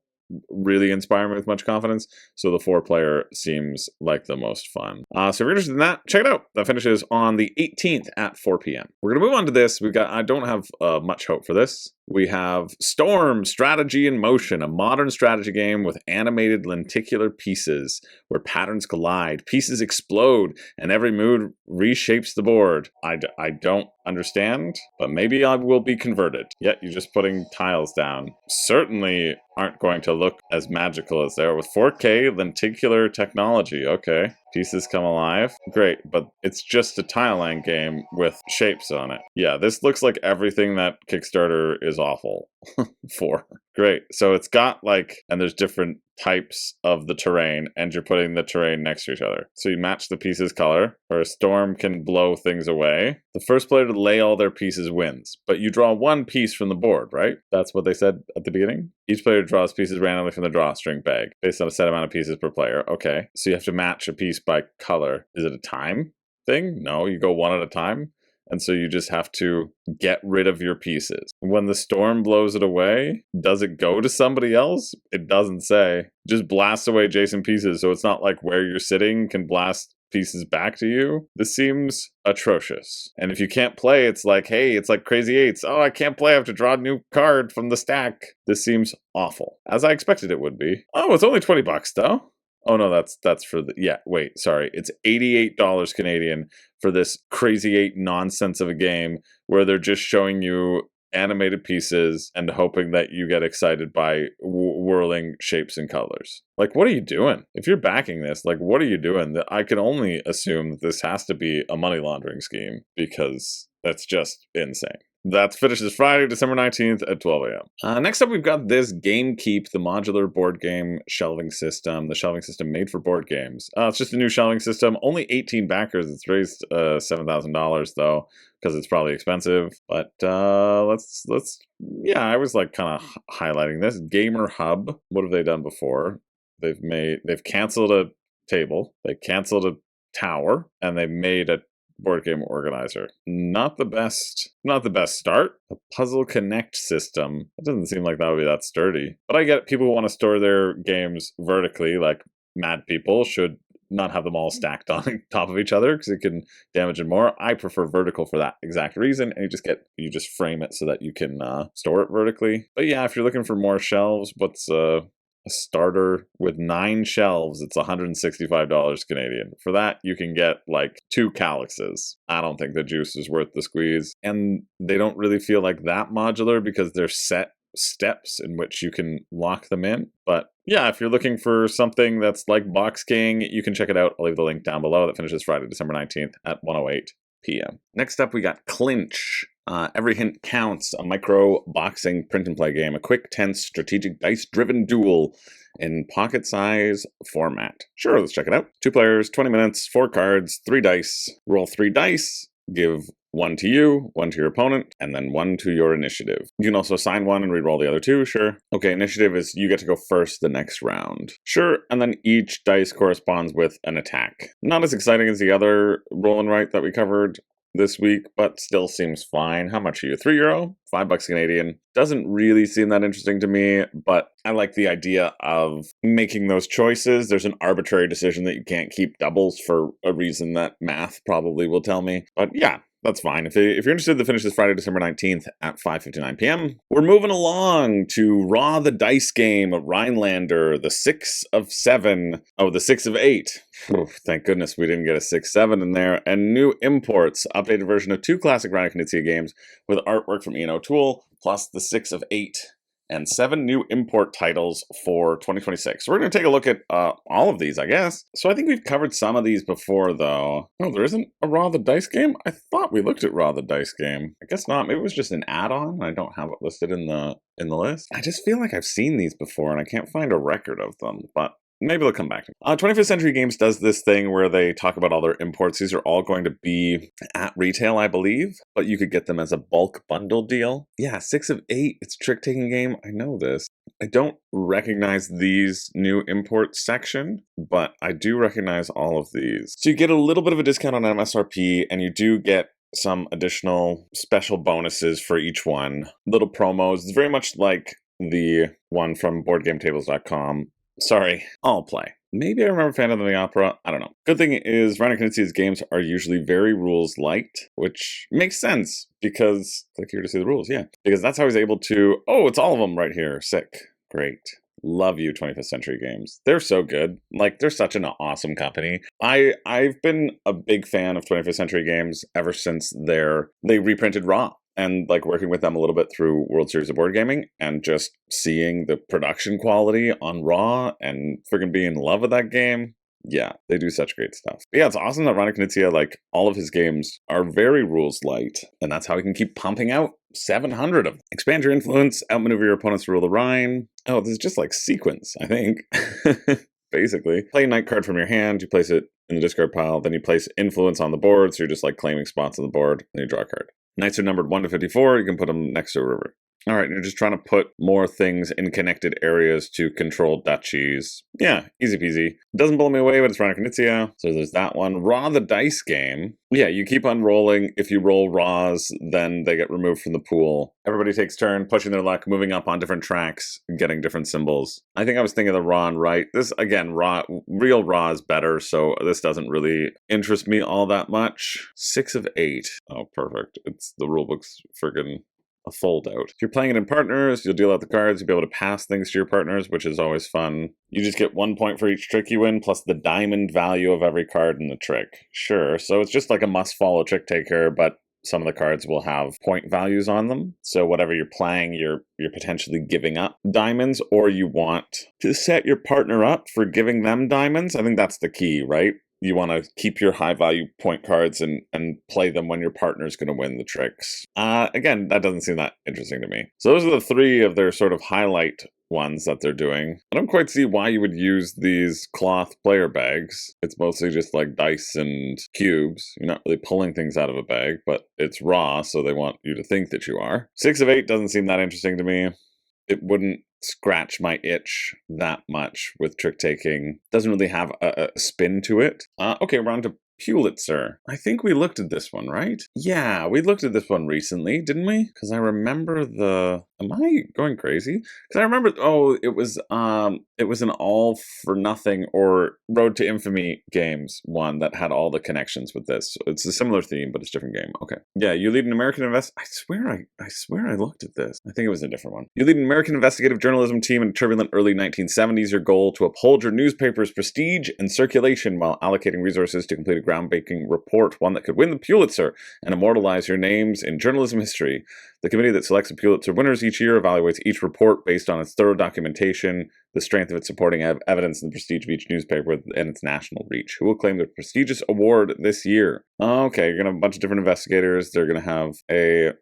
really inspire me with much confidence, so the 4 player seems like the most fun. So if you're interested in that, check it out. That finishes on the 18th at 4 p.m. We're gonna move on to this. I don't have much hope for this. We have Storm Strategy in Motion, a modern strategy game with animated lenticular pieces where patterns collide, pieces explode, and every move reshapes the board. I don't understand, but maybe I will be converted. Yet you're just putting tiles down. Certainly aren't going to look as magical as they are with 4K lenticular technology. Okay. Pieces come alive. Great, but it's just a tile-line game with shapes on it. Yeah, this looks like everything that Kickstarter is awful for. Great, so it's got and there's different types of the terrain, and you're putting the terrain next to each other. So you match the pieces' color, or a storm can blow things away. The first player to lay all their pieces wins, but you draw 1 piece from the board, right? That's what they said at the beginning? Each player draws pieces randomly from the drawstring bag, based on a set amount of pieces per player. Okay, so you have to match a piece by color. Is it a time thing? No, you go one at a time. And so you just have to get rid of your pieces. When the storm blows it away, does it go to somebody else? It doesn't say. Just blast away adjacent pieces, so it's not like where you're sitting can blast pieces back to you. This seems atrocious. And if you can't play, it's like, hey, it's like Crazy Eights. Oh, I can't play. I have to draw a new card from the stack. This seems awful, as I expected it would be. Oh, it's only $20 though. Oh no, that's for the, yeah, wait, sorry. It's $88 Canadian for this Crazy 8 nonsense of a game where they're just showing you animated pieces and hoping that you get excited by whirling shapes and colors. Like, what are you doing? If you're backing this, what are you doing? I can only assume that this has to be a money laundering scheme, because that's just insane. That finishes Friday, December 19th at 12 a.m. Next up, we've got this Gamekeep, the modular board game shelving system. The shelving system made for board games. It's just a new shelving system. Only 18 backers. It's raised $7,000 though, because it's probably expensive. But let's yeah, I was kind of highlighting this. Gamer Hub. What have they done before? They've canceled a table. They canceled a tower, and they made a board game organizer. Not the best start. A Puzzle Connect system. It doesn't seem like that would be that sturdy. But I get people who want to store their games vertically, like mad people should not have them all stacked on top of each other because it can damage it more. I prefer vertical for that exact reason, and you just frame it so that you can store it vertically. But yeah, if you're looking for more shelves, what's a starter with 9 shelves, it's $165 Canadian. For that, you can get like 2 Calyxes. I don't think the juice is worth the squeeze. And they don't really feel like that modular because they're set steps in which you can lock them in. But yeah, if you're looking for something that's like Box King, you can check it out. I'll leave the link down below. That finishes Friday, December 19th at 1:08 p.m. Next up, we got Clinch. Every hint counts, a micro boxing print and play game, a quick, tense, strategic, dice-driven duel in pocket-size format. Sure, let's check it out. 2 players, 20 minutes, 4 cards, 3 dice. Roll 3 dice, give 1 to you, 1 to your opponent, and then 1 to your initiative. You can also assign 1 and re-roll the other 2, sure. Okay, initiative is you get to go first the next round. Sure, and then each dice corresponds with an attack. Not as exciting as the other roll and write that we covered this week, but still seems fine. How much are you? €3? $5 Canadian. Doesn't really seem that interesting to me, but I like the idea of making those choices. There's an arbitrary decision that you can't keep doubles for a reason that math probably will tell me. But yeah, that's fine. If you're interested to finish this Friday, December 19th at 5:59 p.m. We're moving along to Raw the Dice Game, Rheinlander, the 6 of 7. Oh, the 6 of 8. Thank goodness we didn't get a 6-7 in there. And new imports, updated version of 2 classic Rhino Knizia games with artwork from Ian O'Toole, plus the 6 of 8. And 7 new import titles for 2026. So we're going to take a look at all of these, I guess. So I think we've covered some of these before, though. Oh, there isn't a Raw the Dice Game? I thought we looked at Raw the Dice Game. I guess not. Maybe it was just an add-on. I don't have it listed in the list. I just feel like I've seen these before, and I can't find a record of them. But maybe they'll come back. 25th Century Games does this thing where they talk about all their imports. These are all going to be at retail, I believe, but you could get them as a bulk bundle deal. Yeah, 6 of 8. It's a trick-taking game. I know this. I don't recognize these new imports section, but I do recognize all of these. So you get a little bit of a discount on MSRP, and you do get some additional special bonuses for each one. Little promos. It's very much like the one from BoardGameTables.com. Sorry, I'll play. Maybe I remember Phantom of the Opera. I don't know. Good thing is, Rhino Knizia's games are usually very rules light, which makes sense because, click here to see the rules, yeah. Because that's how he's able to, oh, it's all of them right here. Sick. Great. Love you, 25th Century Games. They're so good. Like, they're such an awesome company. I've been a big fan of 25th Century Games ever since they reprinted Raw. And like working with them a little bit through World Series of Board Gaming and just seeing the production quality on Raw and freaking being in love with that game. Yeah, they do such great stuff. But yeah, it's awesome that Rhino Knizia, like all of his games are very rules light. And that's how he can keep pumping out 700 of them. Expand your influence, outmaneuver your opponents to rule the Rhine. Oh, this is just like sequence, I think. Basically. Play a night card from your hand, you place it in the discard pile, then you place influence on the board, so you're just like claiming spots on the board, and you draw a card. Knights are numbered 1 to 54, you can put them next to a river. All right, you're just trying to put more things in connected areas to control duchies. Yeah, easy peasy. Doesn't blow me away, but it's Rhino Knizia. So there's that one. Raw the Dice Game. Yeah, you keep on rolling. If you roll Raws, then they get removed from the pool. Everybody takes turn, pushing their luck, moving up on different tracks, getting different symbols. I think I was thinking of the Raw and Right. This, again, real Raw is better, so this doesn't really interest me all that much. 6 of 8. Oh, perfect. The rulebook's friggin' a fold out. If you're playing it in partners, you'll deal out the cards, you'll be able to pass things to your partners, which is always fun. You just get 1 point for each trick you win, plus the diamond value of every card in the trick. Sure, so it's just like a must-follow trick taker, but some of the cards will have point values on them. So whatever you're playing, you're potentially giving up diamonds, or you want to set your partner up for giving them diamonds. I think that's the key, right? You want to keep your high-value point cards and play them when your partner's going to win the tricks. Again, that doesn't seem that interesting to me. So those are the 3 of their sort of highlight ones that they're doing. I don't quite see why you would use these cloth player bags. It's mostly just like dice and cubes. You're not really pulling things out of a bag, but it's Raw, so they want you to think that you are. 6 of 8 doesn't seem that interesting to me. It wouldn't scratch my itch that much with trick taking. Doesn't really have a spin to it. Okay, we're on to Pulitzer. I think we looked at this one, right? Yeah, we looked at this one recently, didn't we? Because I remember the Am I going crazy? Because I remember, it was an All for Nothing or Road to Infamy games one that had all the connections with this. So it's a similar theme, but it's a different game. Okay, yeah, you lead an American I swear I looked at this. I think it was a different one. You lead an American investigative journalism team in turbulent early 1970s. Your goal to uphold your newspaper's prestige and circulation while allocating resources to complete a groundbreaking report, one that could win the Pulitzer and immortalize your names in journalism history. The committee that selects the Pulitzer winners each year evaluates each report based on its thorough documentation, the strength of its supporting evidence, and the prestige of each newspaper and its national reach. Who will claim the prestigious award this year? Okay, you're going to have a bunch of different investigators. They're going to have a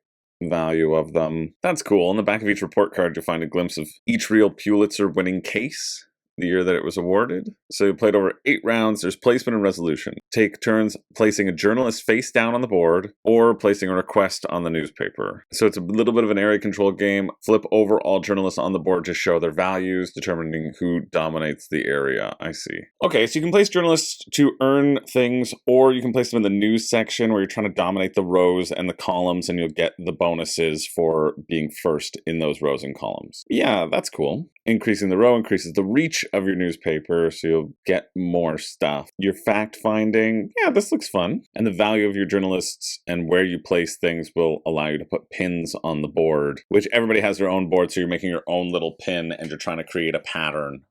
value of them. That's cool. On the back of each report card, you'll find a glimpse of each real Pulitzer winning case, the year that it was awarded. So you played over 8 rounds. There's placement and resolution. Take turns placing a journalist face down on the board or placing a request on the newspaper. So it's a little bit of an area control game. Flip over all journalists on the board to show their values, determining who dominates the area. I see. Okay, so you can place journalists to earn things, or you can place them in the news section where you're trying to dominate the rows and the columns, and you'll get the bonuses for being first in those rows and columns. Yeah, that's cool. Increasing the row increases the reach of your newspaper, so you'll get more stuff. Your fact-finding, yeah, this looks fun. And the value of your journalists and where you place things will allow you to put pins on the board, which everybody has their own board, so you're making your own little pin, and you're trying to create a pattern,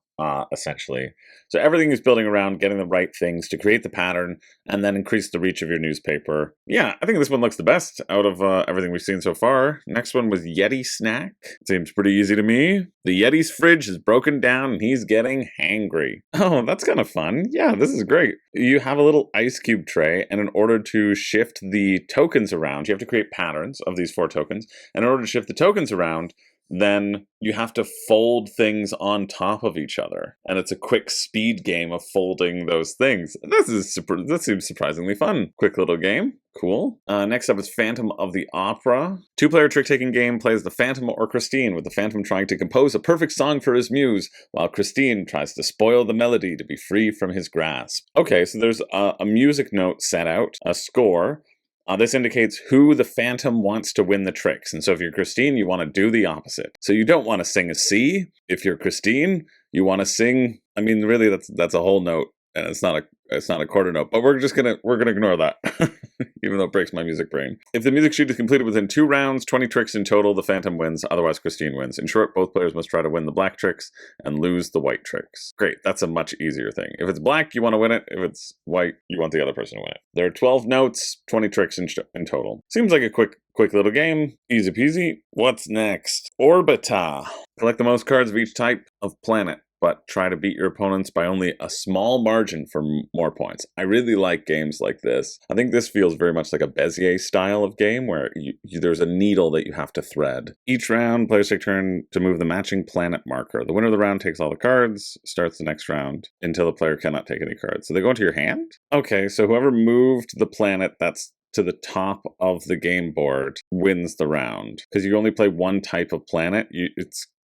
essentially. So everything is building around getting the right things to create the pattern and then increase the reach of your newspaper. Yeah, I think this one looks the best out of everything we've seen so far. Next one was Yeti Snack. Seems pretty easy to me. The Yeti's fridge is broken down and he's getting hangry. Oh, that's kind of fun. Yeah, this is great. You have a little ice cube tray, and in order to shift the tokens around, you have to create patterns of these 4 tokens. And in order to shift the tokens around, then you have to fold things on top of each other. And it's a quick speed game of folding those things. This seems surprisingly fun. Quick little game. Cool. Next up is Phantom of the Opera. 2-player trick-taking game plays the Phantom or Christine, with the Phantom trying to compose a perfect song for his muse, while Christine tries to spoil the melody to be free from his grasp. Okay, so there's a music note set out, a score. This indicates who the Phantom wants to win the tricks. And so if you're Christine, you want to do the opposite. So you don't want to sing a C. If you're Christine, you want to sing, I mean, really that's a whole note, and it's not a quarter note, but we're gonna ignore that. Even though it breaks my music brain. If the music sheet is completed within 2 rounds, 20 tricks in total, the Phantom wins, otherwise Christine wins. In short, both players must try to win the black tricks and lose the white tricks. Great, that's a much easier thing. If it's black, you want to win it. If it's white, you want the other person to win it. There are 12 notes, 20 tricks in total. Seems like a quick little game. Easy peasy. What's next? Orbita. Collect the most cards of each type of planet, but try to beat your opponents by only a small margin for more points. I really like games like this. I think this feels very much like a Bezier style of game where there's a needle that you have to thread. Each round, players take turn to move the matching planet marker. The winner of the round takes all the cards, starts the next round until the player cannot take any cards. So they go into your hand? Okay, so whoever moved the planet that's to the top of the game board wins the round. Because you only play one type of planet.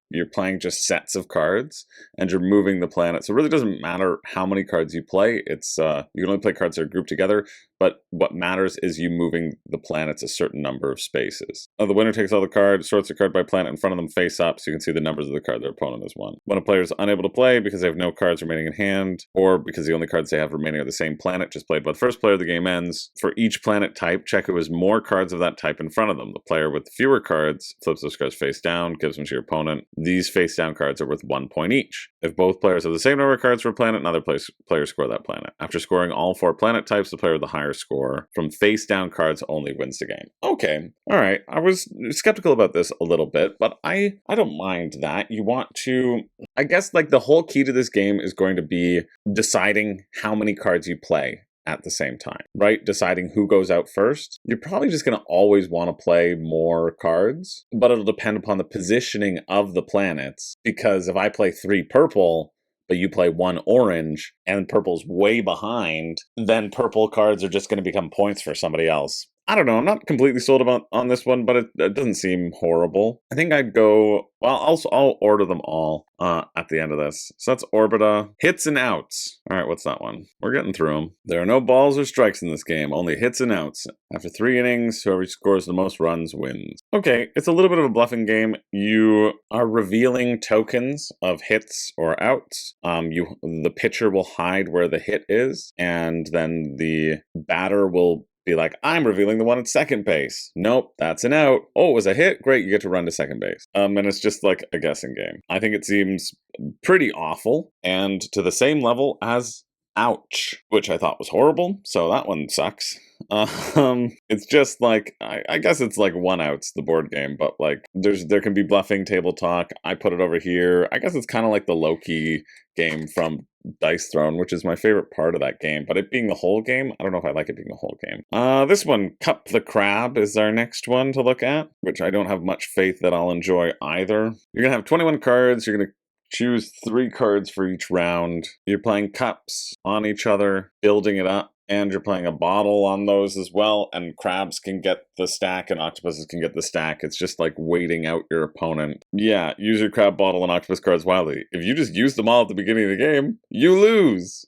You're playing just sets of cards, and you're moving the planet. So it really doesn't matter how many cards you play. It's you can only play cards that are grouped together, but what matters is you moving the planets a certain number of spaces. The winner takes all the cards, sorts the card by planet in front of them face up, so you can see the numbers of the card their opponent has won. When a player is unable to play because they have no cards remaining in hand, or because the only cards they have remaining are the same planet just played by the first player, the game ends. For each planet type, check who has more cards of that type in front of them. The player with fewer cards flips those cards face down, gives them to your opponent. These face-down cards are worth 1 point each. If both players have the same number of cards for a planet, another players score that planet. After scoring all 4 planet types, the player with the higher score from face-down cards only wins the game. Okay, all right. I was skeptical about this a little bit, but I don't mind that. You want to, I guess, like the whole key to this game is going to be deciding how many cards you play at the same time, right? Deciding who goes out first. You're probably just going to always want to play more cards, but it'll depend upon the positioning of the planets, because if I play 3 purple, but you play 1 orange, and purple's way behind, then purple cards are just going to become points for somebody else. I don't know. I'm not completely sold on this one, but it doesn't seem horrible. I think I'd go. Well, I'll order them all at the end of this. So that's Orbita. Hits and outs. All right, what's that one? We're getting through them. There are no balls or strikes in this game, only hits and outs. After 3 innings, whoever scores the most runs wins. Okay, it's a little bit of a bluffing game. You are revealing tokens of hits or outs. The pitcher will hide where the hit is, and then the batter will be like, I'm revealing the one at second base. Nope, that's an out. Oh, it was a hit? Great, you get to run to second base. And it's just like a guessing game. I think it seems pretty awful, and to the same level as Ouch, which I thought was horrible, so that one sucks. It's just like, I guess it's like 1-outs, the board game, but like there can be bluffing, table talk. I put it over here. I guess it's kind of like the low-key game from Dice Throne, which is my favorite part of that game, but it being the whole game, I don't know if I like it being the whole game. This one, Cup the Crab, is our next one to look at, which I don't have much faith that I'll enjoy either. You're gonna have 21 cards, you're gonna choose 3 cards for each round. You're playing cups on each other, building it up, and you're playing a bottle on those as well, and crabs can get the stack and octopuses can get the stack. It's just like waiting out your opponent. Yeah, use your crab, bottle, and octopus cards wildly. If you just use them all at the beginning of the game, you lose.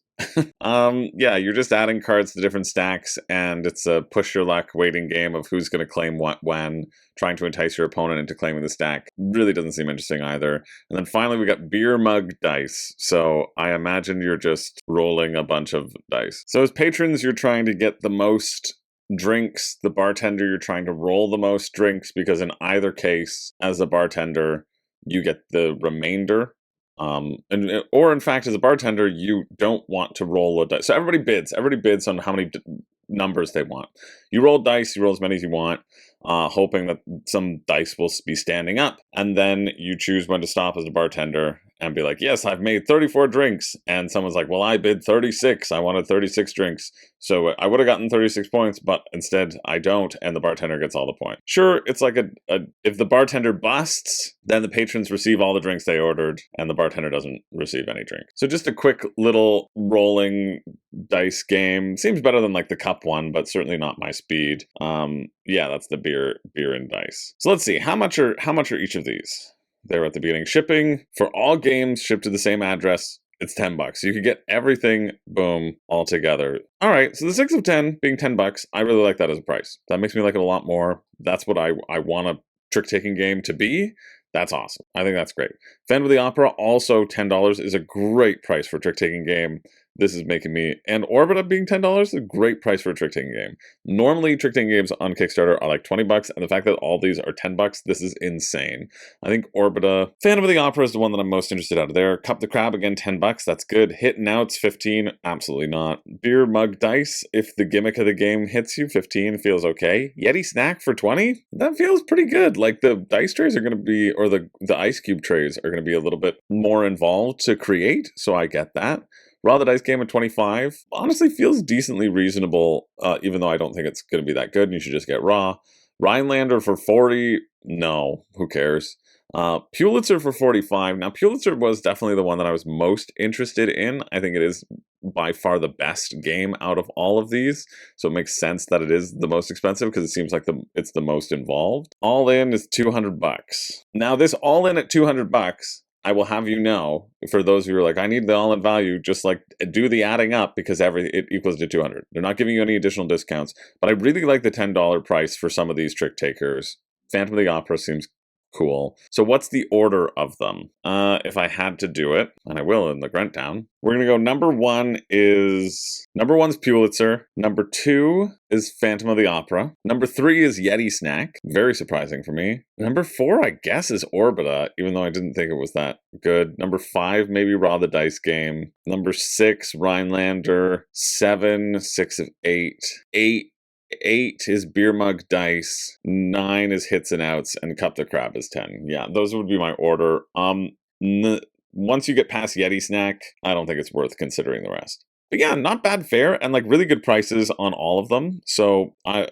Yeah, you're just adding cards to different stacks, and it's a push your luck waiting game of who's going to claim what when, trying to entice your opponent into claiming the stack. Really doesn't seem interesting either. And then finally we got beer mug dice. So I imagine you're just rolling a bunch of dice. So as patrons, you're trying to get the most drinks. The bartender, you're trying to roll the most drinks, because in either case, as a bartender, you get the remainder. Or in fact, as a bartender, you don't want to roll a dice. So everybody bids on how many numbers they want. You roll dice, you roll as many as you want, hoping that some dice will be standing up. And then you choose when to stop as a bartender and be like, yes, I've made 34 drinks. And someone's like, well, I bid 36. I wanted 36 drinks. So I would have gotten 36 points, but instead I don't. And the bartender gets all the points. Sure, it's like if the bartender busts, then the patrons receive all the drinks they ordered and the bartender doesn't receive any drink. So just a quick little rolling dice game. Seems better than like the cup one, but certainly not my speed. Yeah, that's the beer and dice. So let's see, how much are each of these? They were at the beginning. Shipping for all games shipped to the same address, it's $10. So you could get everything, boom, all together. All right, so the 6 of 10 being $10, I really like that as a price. That makes me like it a lot more. That's what I want a trick-taking game to be. That's awesome. I think that's great. Phantom of the Opera, also $10, is a great price for a trick-taking game. This is making me... And Orbita being $10 is a great price for a trick-taking game. Normally, trick-taking games on Kickstarter are like $20, and the fact that all these are $10, this is insane. I think Orbita... Phantom of the Opera is the one that I'm most interested out of there. Cup the Crab, again, $10, that's good. Hit and Outs, 15, absolutely not. Beer Mug Dice, if the gimmick of the game hits you, 15 feels okay. Yeti Snack for 20? That feels pretty good. Like, the dice trays are going to be... Or the ice cube trays are going to be a little bit more involved to create, so I get that. Raw the Dice Game at 25 honestly feels decently reasonable, even though I don't think it's going to be that good and you should just get Raw. Rheinlander for 40, no, who cares? Pulitzer for 45. Now, Pulitzer was definitely the one that I was most interested in. I think it is by far the best game out of all of these, so it makes sense that it is the most expensive because it seems like it's the most involved. All in is $200. Now, this all in at $200, I will have you know, for those of you who are like, I need the all-in value, just like do the adding up because it equals to 200. They're not giving you any additional discounts, but I really like the $10 price for some of these trick takers. Phantom of the Opera seems cool. So what's the order of them? If I had to do it, and I will in the grunt down, we're going to go number 1's Pulitzer. Number 2 is Phantom of the Opera. Number 3 is Yeti Snack. Very surprising for me. Number 4, I guess, is Orbita, even though I didn't think it was that good. Number 5, maybe Raw the Dice Game. Number 6, Rhinelander. 7, 6 of 8. 8 is Beer Mug Dice, 9 is Hits and Outs, and Cup the Crab is 10. Yeah, those would be my order. Once you get past Yeti Snack, I don't think it's worth considering the rest. But yeah, not bad fare, and like really good prices on all of them. So I'm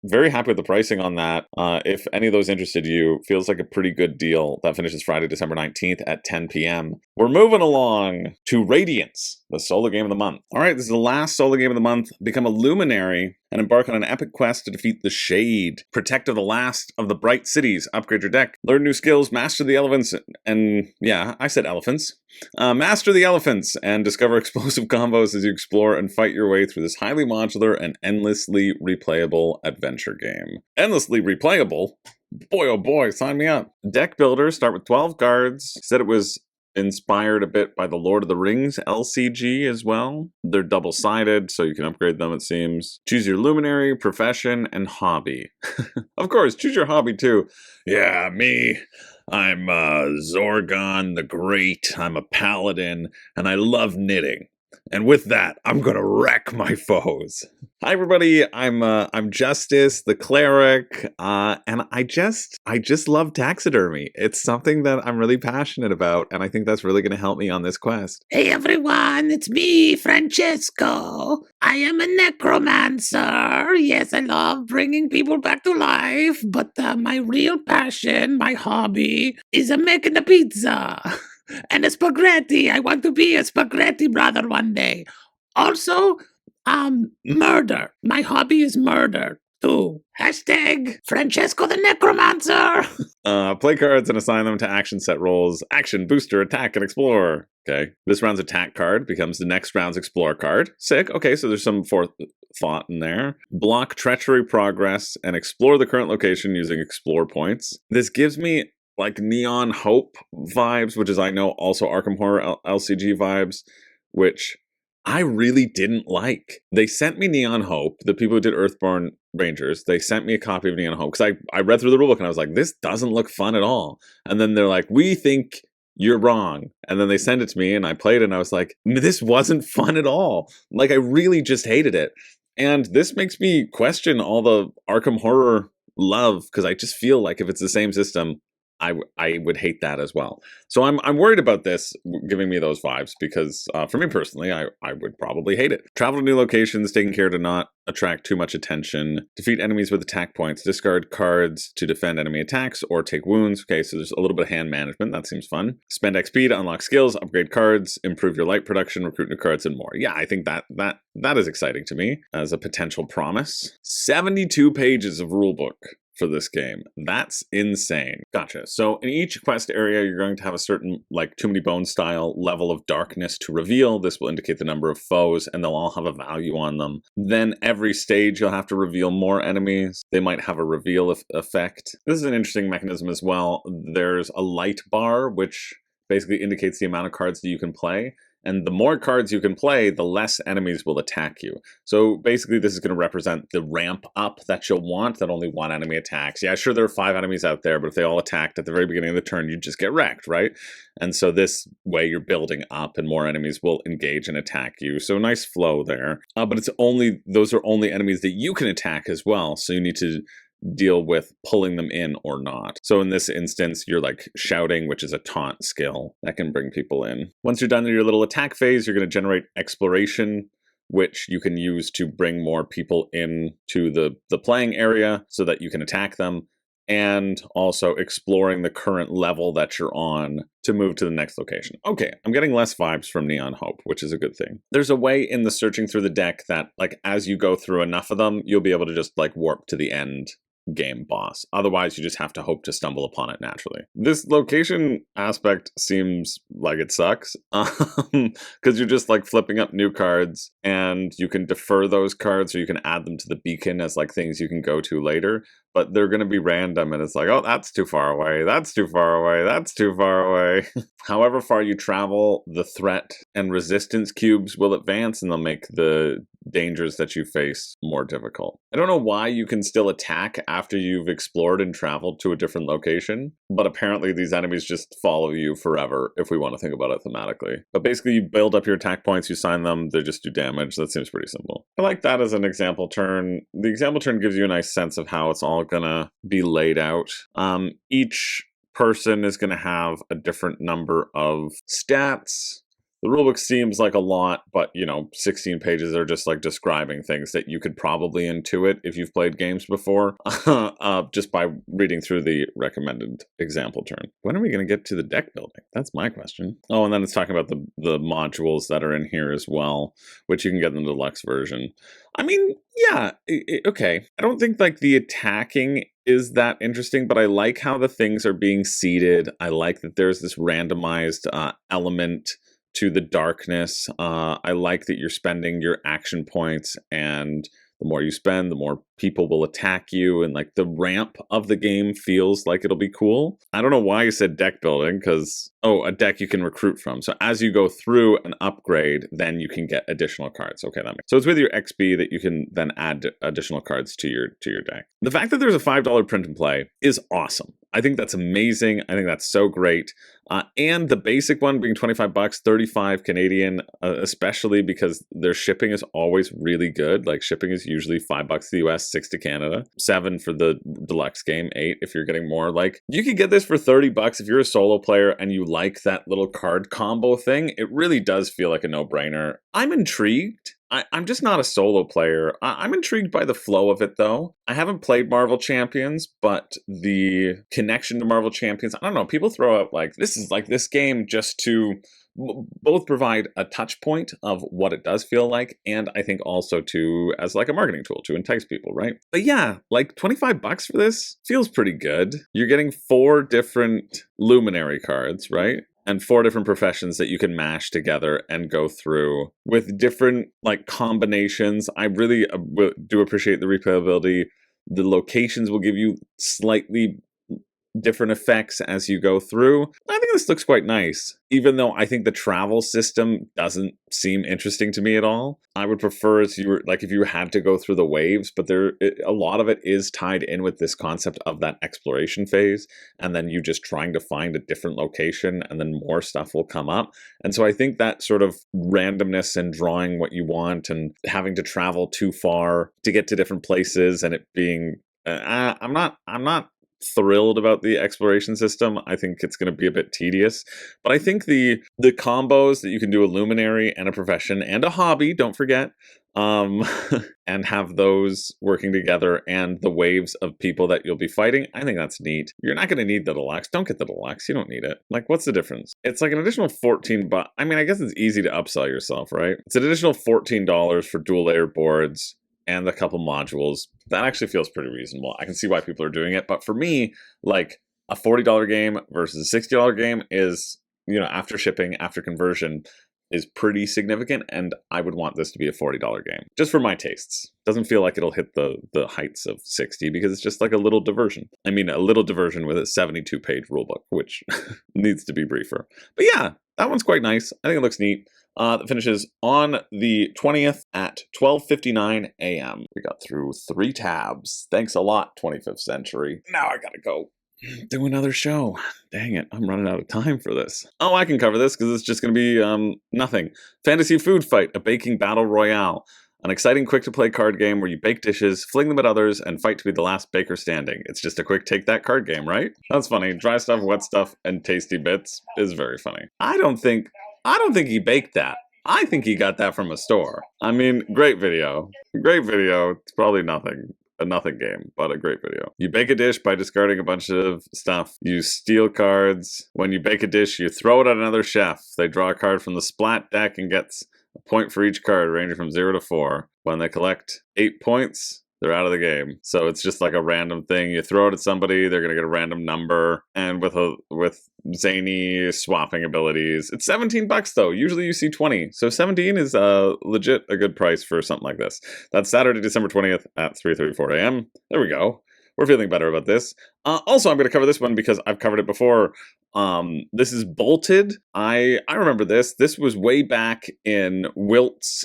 very happy with the pricing on that. If any of those interested you, feels like a pretty good deal. That finishes Friday, December 19th at 10 p.m. We're moving along to Radiance, the solo game of the month. All right, this is the last solo game of the month. Become a luminary and embark on an epic quest to defeat the Shade. Protect the last of the bright cities. Upgrade your deck. Learn new skills. Master the elephants. And yeah, I said elephants. Master the elephants and discover explosive combos as you explore and fight your way through this highly modular and endlessly replayable adventure game. Endlessly replayable? Boy, oh boy, sign me up. Deck builder, start with 12 cards. Said it was inspired a bit by the Lord of the Rings LCG as well. They're double-sided, so you can upgrade them, it seems. Choose your luminary, profession, and hobby. Of course, choose your hobby too. Yeah, me. I'm Zorgon the Great. I'm a paladin, and I love knitting. And with that, I'm gonna wreck my foes. Hi everybody, I'm Justice, the cleric, and I just love taxidermy. It's something that I'm really passionate about, and I think that's really gonna help me on this quest. Hey everyone, it's me, Francesco. I am a necromancer. Yes, I love bringing people back to life, but my real passion, my hobby, is making a pizza. And a spaghetti. I want to be a spaghetti brother one day. Also, murder. My hobby is murder, too. Hashtag Francesco the Necromancer. Play cards and assign them to action set rolls. Action, booster, attack, and explore. Okay. This round's attack card becomes the next round's explore card. Sick. Okay, so there's some forethought in there. Block treachery progress and explore the current location using explore points. This gives me like Neon Hope vibes, which is, I know, also Arkham Horror LCG vibes, which I really didn't like. They sent me Neon Hope, the people who did Earthborn Rangers, they sent me a copy of Neon Hope, because I read through the rulebook and I was like, this doesn't look fun at all. And then they're like, we think you're wrong. And then they sent it to me and I played it and I was like, this wasn't fun at all. Like, I really just hated it. And this makes me question all the Arkham Horror love, because I just feel like if it's the same system, I would hate that as well. So I'm worried about this giving me those vibes, because for me personally, I would probably hate it. Travel to new locations, taking care to not attract too much attention. Defeat enemies with attack points. Discard cards to defend enemy attacks or take wounds. Okay, so there's a little bit of hand management. That seems fun. Spend XP to unlock skills, upgrade cards, improve your light production, recruit new cards, and more. Yeah, I think that is exciting to me as a potential promise. 72 pages of rulebook for this game. That's insane. Gotcha. So in each quest area, you're going to have a certain, like, Too Many Bones style level of darkness to reveal. This will indicate the number of foes, and they'll all have a value on them. Then every stage, you'll have to reveal more enemies. They might have a reveal effect. This is an interesting mechanism as well. There's a light bar, which basically indicates the amount of cards that you can play. And the more cards you can play, the less enemies will attack you. So basically, this is going to represent the ramp up that you'll want, that only one enemy attacks. Yeah, sure, there are 5 enemies out there, but if they all attacked at the very beginning of the turn, you just get wrecked, right? And so this way, you're building up, and more enemies will engage and attack you. So nice flow there. But those are only enemies that you can attack as well. So you need to deal with pulling them in or not. So in this instance, you're like shouting, which is a taunt skill that can bring people in. Once you're done with your little attack phase, you're going to generate exploration, which you can use to bring more people into the playing area so that you can attack them, and also exploring the current level that you're on to move to the next location. Okay, I'm getting less vibes from Neon Hope, which is a good thing. There's a way in the searching through the deck that, like, as you go through enough of them, you'll be able to just, like, warp to the end game boss. Otherwise, you just have to hope to stumble upon it naturally. This location aspect seems like it sucks, because you're just like flipping up new cards, and you can defer those cards or you can add them to the beacon as like things you can go to later, but they're going to be random, and it's like, oh, that's too far away, that's too far away, that's too far away. However far you travel, the threat and resistance cubes will advance, and they'll make the dangers that you face more difficult. I don't know why you can still attack after you've explored and traveled to a different location, but apparently these enemies just follow you forever if we want to think about it thematically. But basically, you build up your attack points, you sign them, they just do damage. That seems pretty simple. I like that as an example turn. The example turn gives you a nice sense of how it's all gonna be laid out. Each person is going to have a different number of stats The rulebook seems like a lot, but, 16 pages are just like describing things that you could probably intuit if you've played games before, just by reading through the recommended example turn. When are we going to get to the deck building? That's my question. Oh, and then it's talking about the modules that are in here as well, which you can get in the deluxe version. I mean, yeah, okay. I don't think like the attacking is that interesting, but I like how the things are being seeded. I like that there's this randomized element to the darkness. I like that you're spending your action points, and the more you spend, the more people will attack you, and like the ramp of the game feels like it'll be cool. I don't know why you said deck building, because, a deck you can recruit from. So as you go through an upgrade, then you can get additional cards. Okay, that makes sense. So it's with your XP that you can then add additional cards to your deck. The fact that there's a $5 print and play is awesome. I think that's amazing. I think that's so great. And the basic one being $25, 35 Canadian, especially because their shipping is always really good. Like shipping is usually $5 to the US, 6 to Canada, 7 for the deluxe game, 8 if you're getting more. Like you could get this for $30 if you're a solo player and you like that little card combo thing. It really does feel like a no-brainer. I'm intrigued. I'm just not a solo player. I'm intrigued by the flow of it, though. I haven't played Marvel Champions, but the connection to Marvel Champions, I don't know, people throw out like, this is like this game just to both provide a touch point of what it does feel like, and I think also to, as like a marketing tool to entice people, right? But yeah, like $25 for this feels pretty good. You're getting 4 different Luminary cards, right? And 4 different professions that you can mash together and go through with different like combinations. I really do appreciate the replayability. The locations will give you slightly different effects as you go through. I think this looks quite nice, even though I think the travel system doesn't seem interesting to me at all. I would prefer if you had to go through the waves, but a lot of it is tied in with this concept of that exploration phase, and then you just trying to find a different location, and then more stuff will come up. And so I think that sort of randomness and drawing what you want and having to travel too far to get to different places, and it being I'm not thrilled about the exploration system. I think it's going to be a bit tedious, but I think the combos that you can do a luminary and a profession and a hobby, don't forget, and have those working together, and the waves of people that you'll be fighting, I think that's neat. You're not going to need the deluxe. Don't get the deluxe. You don't need it. Like, what's the difference? It's like an additional $14, but I mean, I guess it's easy to upsell yourself, right? It's an additional $14 for dual layer boards and a couple modules. That actually feels pretty reasonable. I can see why people are doing it. But for me, like a $40 game versus a $60 game is, after shipping, after conversion, is pretty significant. And I would want this to be a $40 game, just for my tastes. Doesn't feel like it'll hit the heights of 60 because it's just like a little diversion. I mean, a little diversion with a 72-page rulebook, which needs to be briefer. But yeah, that one's quite nice. I think it looks neat. That finishes on the 20th at 12:59 a.m. We got through 3 tabs. Thanks a lot, 25th Century. Now I gotta go do another show. Dang it, I'm running out of time for this. Oh, I can cover this because it's just gonna be nothing. Fantasy Food Fight, a baking battle royale. An exciting quick-to-play card game where you bake dishes, fling them at others, and fight to be the last baker standing. It's just a quick take-that card game, right? That's funny. Dry stuff, wet stuff, and tasty bits is very funny. I don't think he baked that. I think he got that from a store. I mean, great video. Great video. It's probably a nothing game, but a great video. You bake a dish by discarding a bunch of stuff. You steal cards. When you bake a dish, you throw it at another chef. They draw a card from the splat deck and gets a point for each card, ranging from 0 to 4. When they collect 8 points, they're out of the game. So it's just like a random thing. You throw it at somebody, they're going to get a random number. And with zany swapping abilities, it's $17 though. Usually you see 20. So 17 is legit a good price for something like this. That's Saturday, December 20th at 3:34 a.m. There we go. We're feeling better about this. Also, I'm going to cover this one because I've covered it before. This is Bolted. I remember this. This was way back in Wilt's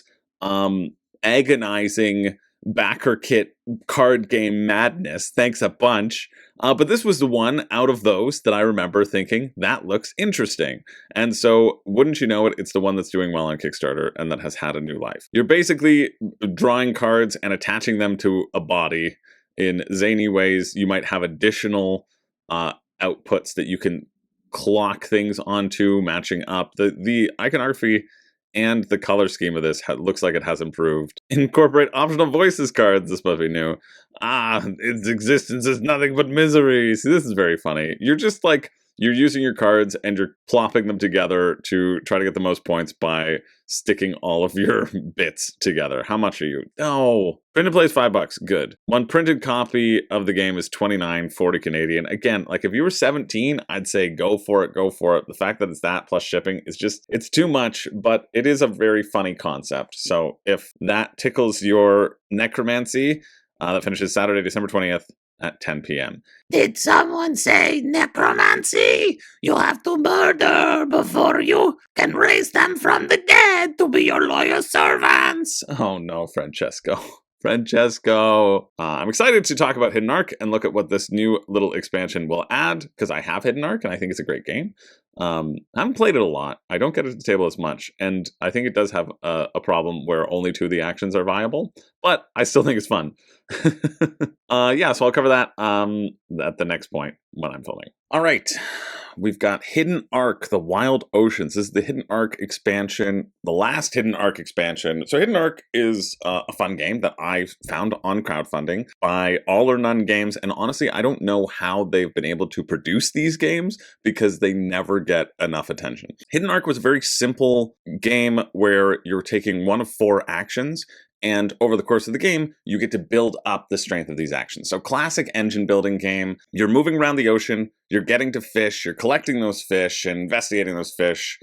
agonizing backer kit card game madness. Thanks a bunch. But this was the one out of those that I remember thinking, that looks interesting. And so, wouldn't you know it, it's the one that's doing well on Kickstarter and that has had a new life. You're basically drawing cards and attaching them to a body in zany ways. You might have additional outputs that you can clock things onto, matching up. The iconography and the color scheme of this looks like it has improved. Incorporate optional voices cards. This must be new. Its existence is nothing but misery. See, this is very funny. You're just like, you're using your cards and you're plopping them together to try to get the most points by sticking all of your bits together. How much are you? Oh, print and play is $5. Good. One printed copy of the game is $29.40 Canadian. Again, like if you were 17, I'd say go for it, go for it. The fact that it's that plus shipping is just, it's too much, but it is a very funny concept. So if that tickles your necromancy, that finishes Saturday, December 20th at 10 p.m. Did someone say necromancy? You have to murder before you can raise them from the dead to be your loyal servants. Oh no, Francesco. Francesco. I'm excited to talk about Hidden Arc and look at what this new little expansion will add, because I have Hidden Arc and I think it's a great game. I haven't played it a lot. I don't get it to the table as much, and I think it does have a problem where only 2 of the actions are viable, but I still think it's fun. Yeah, so I'll cover that at the next point when I'm filming. All right. We've got Hidden Arc, the Wild Oceans. This is the Hidden Arc expansion, the last Hidden Arc expansion. So Hidden Arc is a fun game that I found on crowdfunding by All or None Games. And honestly, I don't know how they've been able to produce these games because they never get enough attention. Hidden Arc was a very simple game where you're taking one of 4 actions, and over the course of the game, you get to build up the strength of these actions. So classic engine building game. You're moving around the ocean, you're getting to fish, you're collecting those fish and investigating those fish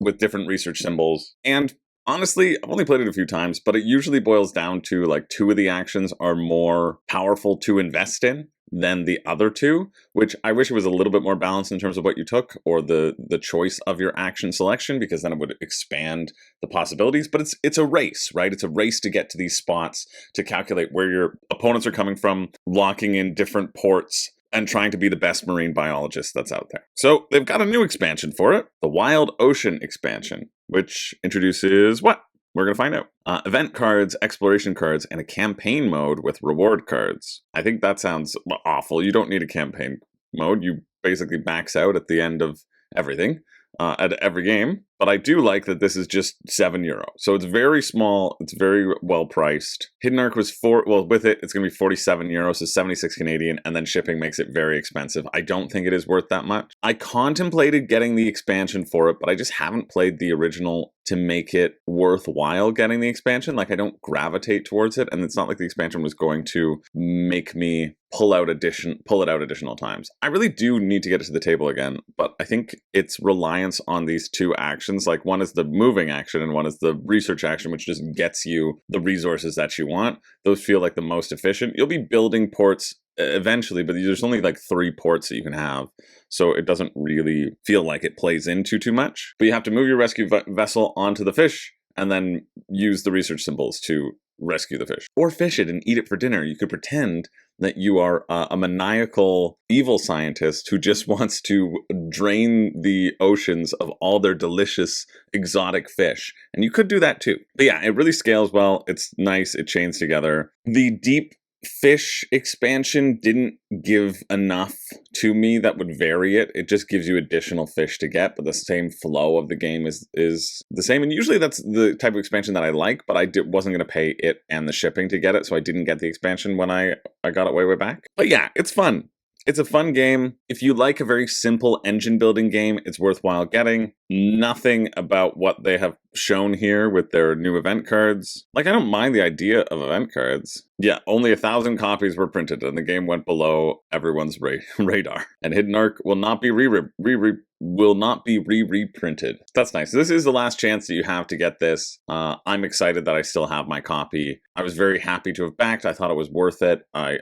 with different research symbols. And honestly, I've only played it a few times, but it usually boils down to like 2 of the actions are more powerful to invest in than the other 2, which I wish it was a little bit more balanced in terms of what you took or the choice of your action selection, because then it would expand the possibilities. But it's a race, right? It's a race to get to these spots, to calculate where your opponents are coming from, locking in different ports, and trying to be the best marine biologist that's out there. So they've got a new expansion for it, the Wild Ocean expansion, which introduces what? We're going to find out. Event cards, exploration cards, and a campaign mode with reward cards. I think that sounds awful. You don't need a campaign mode. You basically max out at the end of everything, at every game. But I do like that this is just €7. So it's very small. It's very well priced. Hidden Arc was with it, it's going to be €47, so 76 Canadian, and then shipping makes it very expensive. I don't think it is worth that much. I contemplated getting the expansion for it, but I just haven't played the original to make it worthwhile getting the expansion. Like, I don't gravitate towards it, and it's not like the expansion was going to make me pull it out additional times. I really do need to get it to the table again, but I think its reliance on these 2 actions, like one is the moving action and one is the research action, which just gets you the resources that you want. Those feel like the most efficient. You'll be building ports eventually, but there's only like 3 ports that you can have, so it doesn't really feel like it plays into too much. But you have to move your rescue vessel onto the fish and then use the research symbols to rescue the fish. Or fish it and eat it for dinner. You could pretend that you are a maniacal evil scientist who just wants to drain the oceans of all their delicious exotic fish. And you could do that too. But yeah, it really scales well. It's nice. It chains together. The deep fish expansion didn't give enough to me that would vary it. It just gives you additional fish to get, but the same flow of the game is the same. And usually that's the type of expansion that I like, but I wasn't going to pay it and the shipping to get it, so I didn't get the expansion when I got it way back. But yeah, it's fun. It's a fun game. If you like a very simple engine building game, it's worthwhile getting. Nothing about what they have shown here with their new event cards. Like, I don't mind the idea of event cards. Yeah, only 1,000 copies were printed and the game went below everyone's radar. And Hidden Arc will not be reprinted. That's nice. This is the last chance that you have to get this. I'm excited that I still have my copy. I was very happy to have backed. I thought it was worth it. I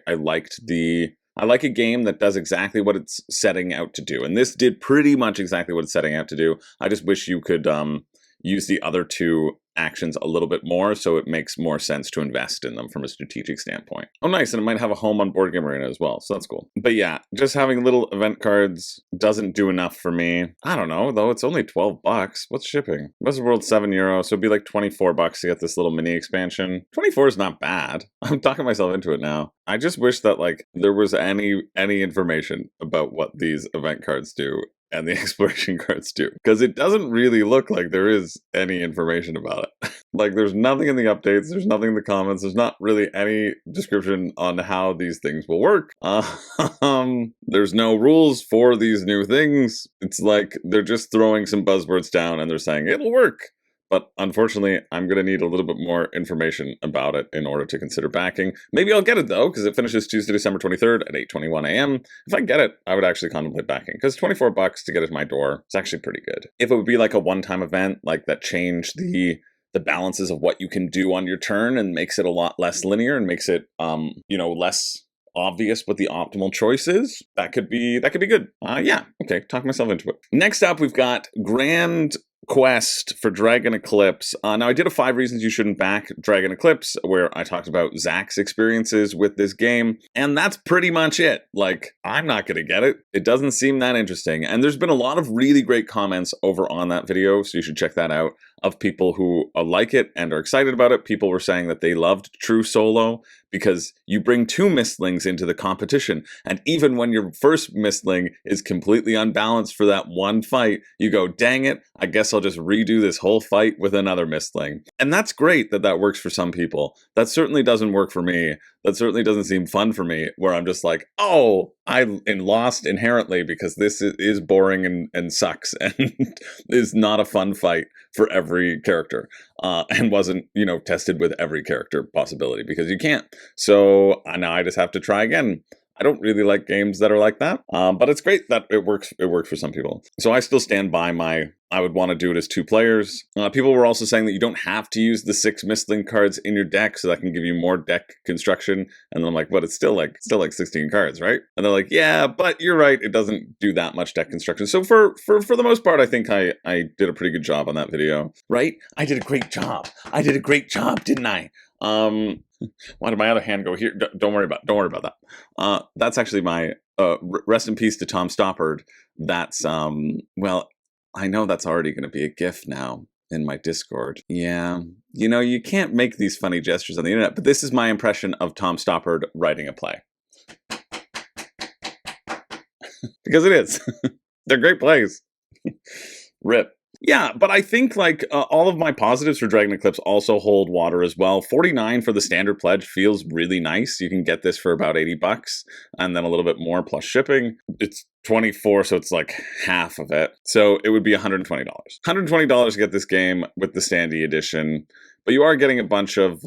like a game that does exactly what it's setting out to do. And this did pretty much exactly what it's setting out to do. I just wish you could use the other 2 actions a little bit more, so it makes more sense to invest in them from a strategic standpoint. Oh, nice. And it might have a home on Board Game Arena as well, so that's cool. But yeah, just having little event cards doesn't do enough for me. I don't know, though. It's only $12. What's shipping? Western World €7, so it'd be like $24 to get this little mini expansion. 24 is not bad. I'm talking myself into it now. I just wish that like there was any information about what these event cards do. and the exploration cards do, because it doesn't really look like there is any information about it. Like, there's nothing in the updates, there's nothing in the comments, there's not really any description on how these things will work. There's no rules for these new things. It's like they're just throwing some buzzwords down and they're saying it'll work. But unfortunately, I'm going to need a little bit more information about it in order to consider backing. Maybe I'll get it, though, because it finishes Tuesday, December 23rd at 8:21 a.m. If I get it, I would actually contemplate backing, because $24 to get it to my door is actually pretty good. If it would be like a one-time event, like that changed the balances of what you can do on your turn and makes it a lot less linear and makes it, less obvious what the optimal choice is, that could be good. Yeah, okay, talk myself into it. Next up, we've got Grand Quest for Dragon Eclipse. Now, I did a 5 reasons you shouldn't back Dragon Eclipse, where I talked about Zach's experiences with this game, and that's pretty much it. Like, I'm not going to get it. It doesn't seem that interesting, and there's been a lot of really great comments over on that video, so you should check that out, of people who like it and are excited about it. People were saying that they loved True Solo because you bring 2 mistlings into the competition, and even when your first mistling is completely unbalanced for that one fight, you go, dang it, I guess I'll just redo this whole fight with another mistling. And that's great that that works for some people. That certainly doesn't work for me. That certainly doesn't seem fun for me, where I'm just like, oh, I'm lost inherently because this is boring and sucks and is not a fun fight for every character, and wasn't, tested with every character possibility, because you can't. So now I just have to try again. I don't really like games that are like that, but it's great that it works. It works for some people. So I still stand by I would want to do it as 2 players. People were also saying that you don't have to use the 6 mistling cards in your deck, so that can give you more deck construction. And I'm like, but it's still like 16 cards, right? And they're like, yeah, but you're right, it doesn't do that much deck construction. So for the most part, I think I did a pretty good job on that video, right? I did a great job. I did a great job, didn't I? Why did my other hand go here? Don't worry about that. That's actually my rest in peace to Tom Stoppard. That's well, I know that's already going to be a GIF now in my Discord. Yeah, you can't make these funny gestures on the internet, but this is my impression of Tom Stoppard writing a play. Because it is. They're great plays. Rip. Yeah, but I think all of my positives for Dragon Eclipse also hold water as well. 49 for the standard pledge feels really nice. You can get this for about $80 and then a little bit more plus shipping. It's 24, so it's like half of it. So it would be $120. $120 to get this game with the Standy edition. But you are getting a bunch of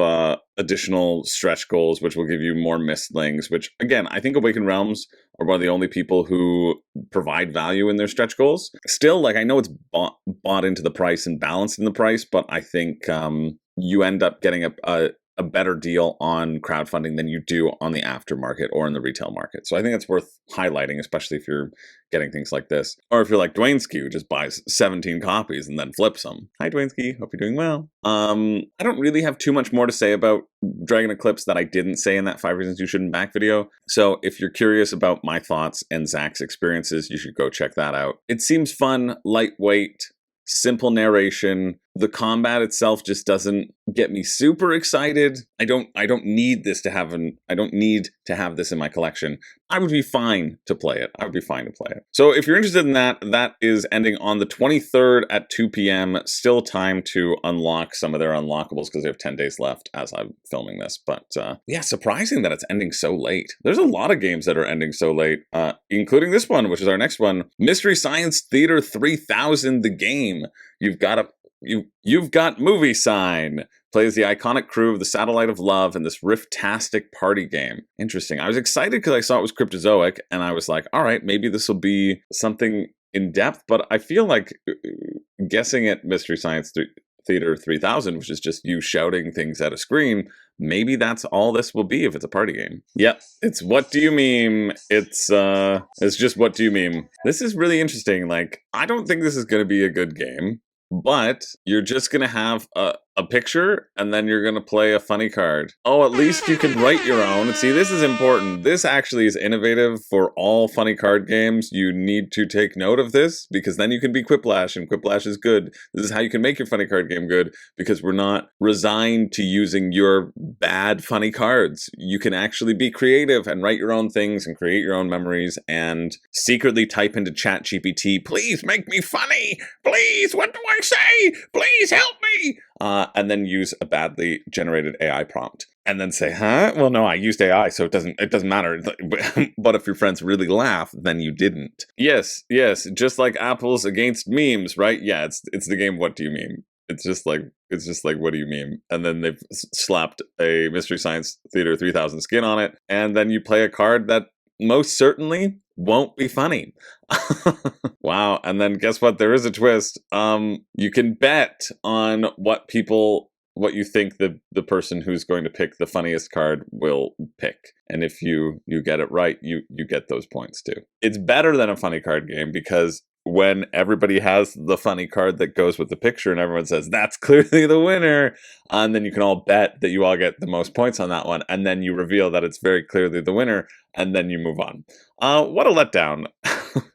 additional stretch goals, which will give you more mistlings, which, again, I think Awakened Realms are one of the only people who provide value in their stretch goals. Still, I know it's bought into the price and balanced in the price, but I think you end up getting a better deal on crowdfunding than you do on the aftermarket or in the retail market. So I think it's worth highlighting, especially if you're getting things like this. Or if you're like Dwayneski, who just buys 17 copies and then flips them. Hi, Dwayneski. Hope you're doing well. I don't really have too much more to say about Dragon Eclipse that I didn't say in that 5 Reasons You Shouldn't Back video. So if you're curious about my thoughts and Zach's experiences, you should go check that out. It seems fun, lightweight, simple narration. The combat itself just doesn't get me super excited. I don't need this to have I don't need to have this in my collection. I would be fine to play it. So if you're interested in that, that is ending on the 23rd at 2 p.m. Still time to unlock some of their unlockables because they have 10 days left as I'm filming this. But yeah, surprising that it's ending so late. There's a lot of games that are ending so late, including this one, which is our next one. Mystery Science Theater 3000, the game. You've got Movie Sign. Plays the iconic crew of the Satellite of Love in this riff-tastic party game. Interesting. I was excited because I saw it was Cryptozoic, and I was like, all right, maybe this will be something in depth, but I feel like guessing at Mystery Science Theater 3000, which is just you shouting things at a screen, maybe that's all this will be if it's a party game. Yep, it's What Do You Meme? It's just What Do You Meme? This is really interesting. I don't think this is going to be a good game. But you're just going to have a picture, and then you're going to play a funny card. Oh, at least you can write your own. See, this is important. This actually is innovative for all funny card games. You need to take note of this, because then you can be Quiplash, and Quiplash is good. This is how you can make your funny card game good, because we're not resigned to using your bad funny cards. You can actually be creative and write your own things and create your own memories and secretly type into ChatGPT, please make me funny. Please, what do I say? Please help me. And then use a badly generated AI prompt. And then say, huh? Well, no, I used AI, so it doesn't matter. But if your friends really laugh, then you didn't. Yes, just like apples against memes, right? Yeah, it's the game, what do you meme? It's just like, what do you meme? And then they've slapped a Mystery Science Theater 3000 skin on it, and then you play a card that most certainly won't be funny. Wow. And then guess what? There is a twist. You can bet on what you think the person who's going to pick the funniest card will pick. And if you get it right, you get those points too. It's better than a funny card game, because when everybody has the funny card that goes with the picture and everyone says, that's clearly the winner, and then you can all bet that you all get the most points on that one, and then you reveal that it's very clearly the winner, and then you move on. What a letdown.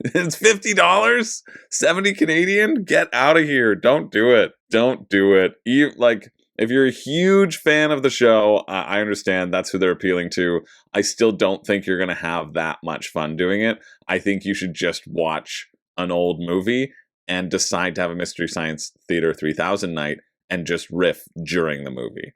It's $50? 70 Canadian? Get out of here. Don't do it. Don't do it. If you're a huge fan of the show, I understand that's who they're appealing to. I still don't think you're going to have that much fun doing it. I think you should just watch an old movie and decide to have a Mystery Science Theater 3000 night and just riff during the movie.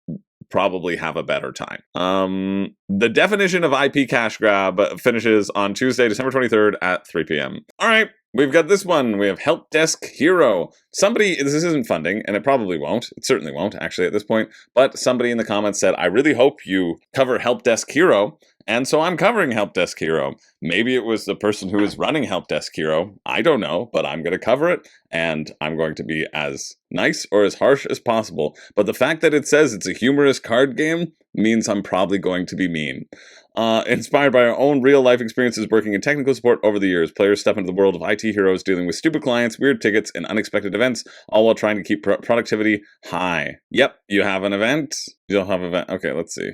Probably have a better time. The definition of IP cash grab finishes on Tuesday, December 23rd at 3 p.m. All right. We've got this one. We have Helpdesk Hero. This isn't funding, and it probably won't. It certainly won't, actually, at this point. But somebody in the comments said, I really hope you cover Helpdesk Hero. And so I'm covering Helpdesk Hero. Maybe it was the person who is running Helpdesk Hero. I don't know, but I'm going to cover it, and I'm going to be as nice or as harsh as possible. But the fact that it says it's a humorous card game means I'm probably going to be mean. Inspired by our own real-life experiences working in technical support over the years, players step into the world of IT heroes dealing with stupid clients, weird tickets, and unexpected events, all while trying to keep productivity high. Yep, you have an event. You don't have an event. Okay, let's see.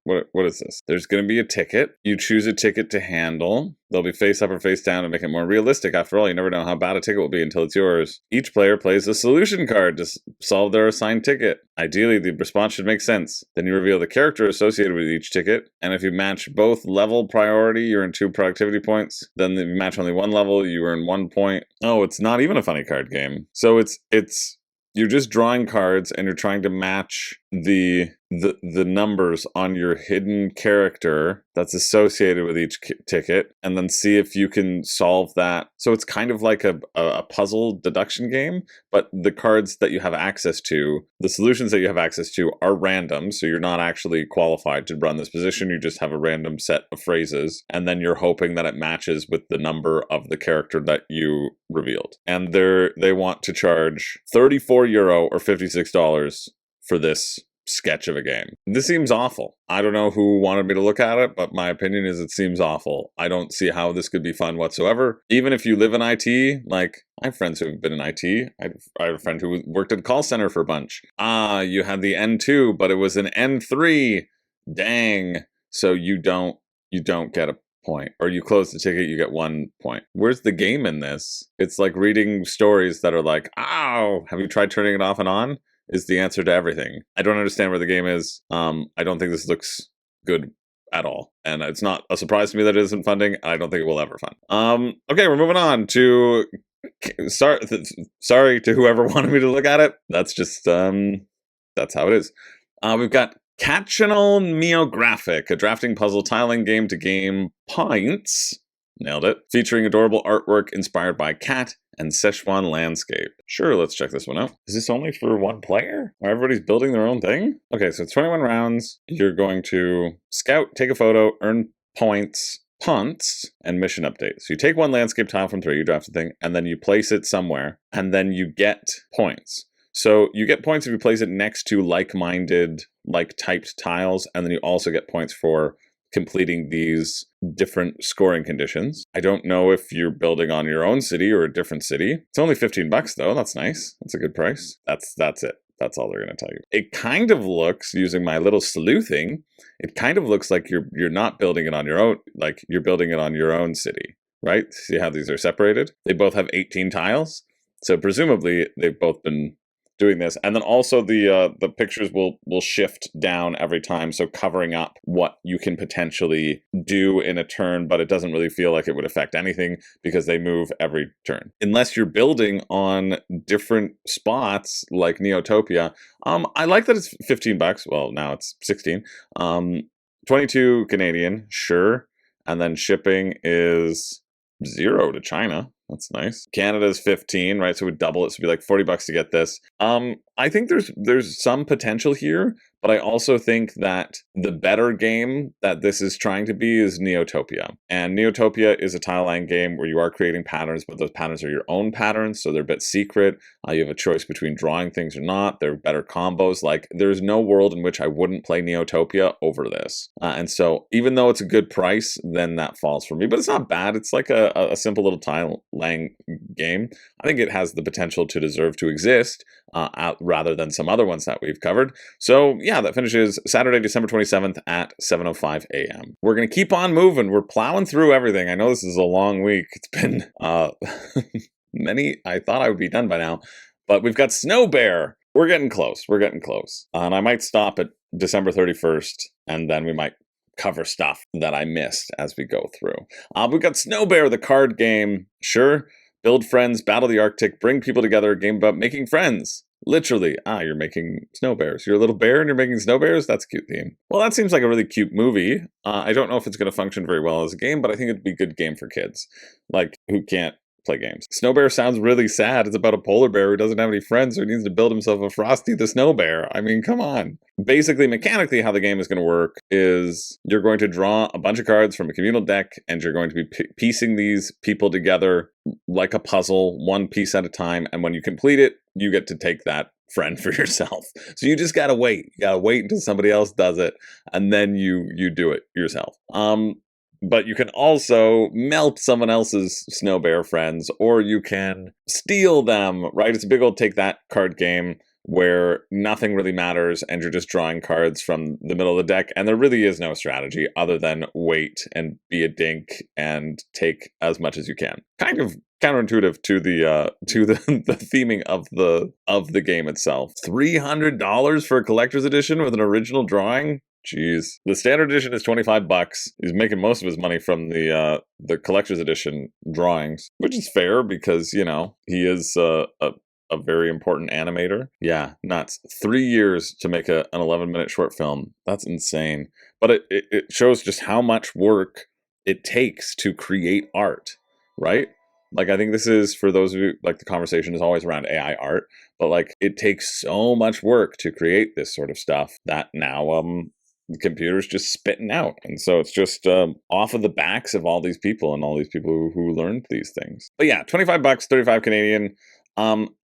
What is this? There's going to be a ticket. You choose a ticket to handle. They'll be face up or face down to make it more realistic. After all, you never know how bad a ticket will be until it's yours. Each player plays a solution card to solve their assigned ticket. Ideally, the response should make sense. Then you reveal the character associated with each ticket, and if you match both level priority, you earn 2 productivity points. Then if you match only one level, you earn 1 point. Oh, it's not even a funny card game. So it's you're just drawing cards and you're trying to match the numbers on your hidden character that's associated with each ticket, and then see if you can solve that. So it's kind of like a puzzle deduction game, but the cards that you have access to, the solutions that you have access to, are random, so you're not actually qualified to run this position. You just have a random set of phrases, and then you're hoping that it matches with the number of the character that you revealed. And they want to charge €34 or $56 for this sketch of a game. This seems awful. I don't know who wanted me to look at it, but my opinion is it seems awful. I don't see how this could be fun whatsoever. Even if you live in IT, like, I have friends who have been in IT. I have a friend who worked at a call center for a bunch. You had the N2, but it was an N3. Dang. So you don't get a point. Or you close the ticket, you get 1 point. Where's the game in this? It's like reading stories that are like, ow, have you tried turning it off and on? Is the answer to everything. I don't understand where the game is. I don't think this looks good at all. And it's not a surprise to me that it isn't funding. I don't think it will ever fund. Okay, we're moving on to... Sorry to whoever wanted me to look at it. That's just... that's how it is. We've got Cational Meographic, a drafting puzzle tiling game to game points. Nailed it. Featuring adorable artwork inspired by cat and Szechuan landscape. Sure, let's check this one out. Is this only for 1 player? Or everybody's building their own thing? Okay, so 21 rounds. You're going to scout, take a photo, earn points, punts, and mission updates. So you take 1 landscape tile from 3, you draft the thing, and then you place it somewhere, and then you get points. So you get points if you place it next to like-minded, like-typed tiles, and then you also get points for completing these different scoring conditions. I don't know if you're building on your own city or a different city. It's only $15 though. That's nice. That's a good price. That's it. That's all they're going to tell you. It kind of looks, using my little sleuthing, it kind of looks like you're not building it on your own, like you're building it on your own city, right? See how these are separated? They both have 18 tiles. So presumably they've both been doing this. And then also the pictures will shift down every time, so covering up what you can potentially do in a turn, but it doesn't really feel like it would affect anything because they move every turn. Unless you're building on different spots like Neotopia. I like that it's $15. Well, now it's 16. 22 Canadian, sure. And then shipping is 0 to China. That's nice. Canada's 15, right? So we double it. So it'd be like $40 to get this. I think there's some potential here, but I also think that the better game that this is trying to be is Neotopia. And Neotopia is a tile line game where you are creating patterns, but those patterns are your own patterns, so they're a bit secret. You have a choice between drawing things or not. They're better combos. Like, there's no world in which I wouldn't play Neotopia over this. And so even though it's a good price, then that falls for me. But it's not bad. It's like a simple little tile line game. I think it has the potential to deserve to exist rather than some other ones that we've covered. So yeah, that finishes Saturday, December 27th at 7:05 a.m. We're going to keep on moving. We're plowing through everything. I know this is a long week. It's been I thought I would be done by now, but we've got Snow Bear. We're getting close. And I might stop at December 31st, and then we might cover stuff that I missed as we go through. We've got Snow Bear, the card game. Sure. Build friends, battle the Arctic, bring people together, a game about making friends. Literally, you're making snow bears. You're a little bear and you're making snow bears? That's a cute theme. Well, that seems like a really cute movie. I don't know if it's going to function very well as a game, but I think it'd be a good game for kids. Like, who can't play games? Snow Bear sounds really sad. It's about a polar bear who doesn't have any friends, so he needs to build himself a Frosty the Snow Bear. I mean, come on. Basically, mechanically, how the game is going to work is you're going to draw a bunch of cards from a communal deck, and you're going to be piecing these people together like a puzzle, one piece at a time, and when you complete it, you get to take that friend for yourself. So you just gotta wait. You gotta wait until somebody else does it, and then you do it yourself. But you can also melt someone else's Snow Bear friends, or you can steal them, right? It's a big old take that card game where nothing really matters and you're just drawing cards from the middle of the deck, and there really is no strategy other than wait and be a dink and take as much as you can. Kind of counterintuitive to the theming of the game itself. $300 for a collector's edition with an original drawing? Jeez. The standard edition is $25. He's making most of his money from the collector's edition drawings, which is fair because, you know, he is a very important animator. Yeah, nuts. 3 years to make an 11-minute short film. That's insane. But it shows just how much work it takes to create art, right? Like, I think this is, for those of you, like, the conversation is always around AI art, but, like, it takes so much work to create this sort of stuff that now, the computer's just spitting out. And so it's just off of the backs of all these people and all these people who learned these things. But yeah, $25, 35 Canadian.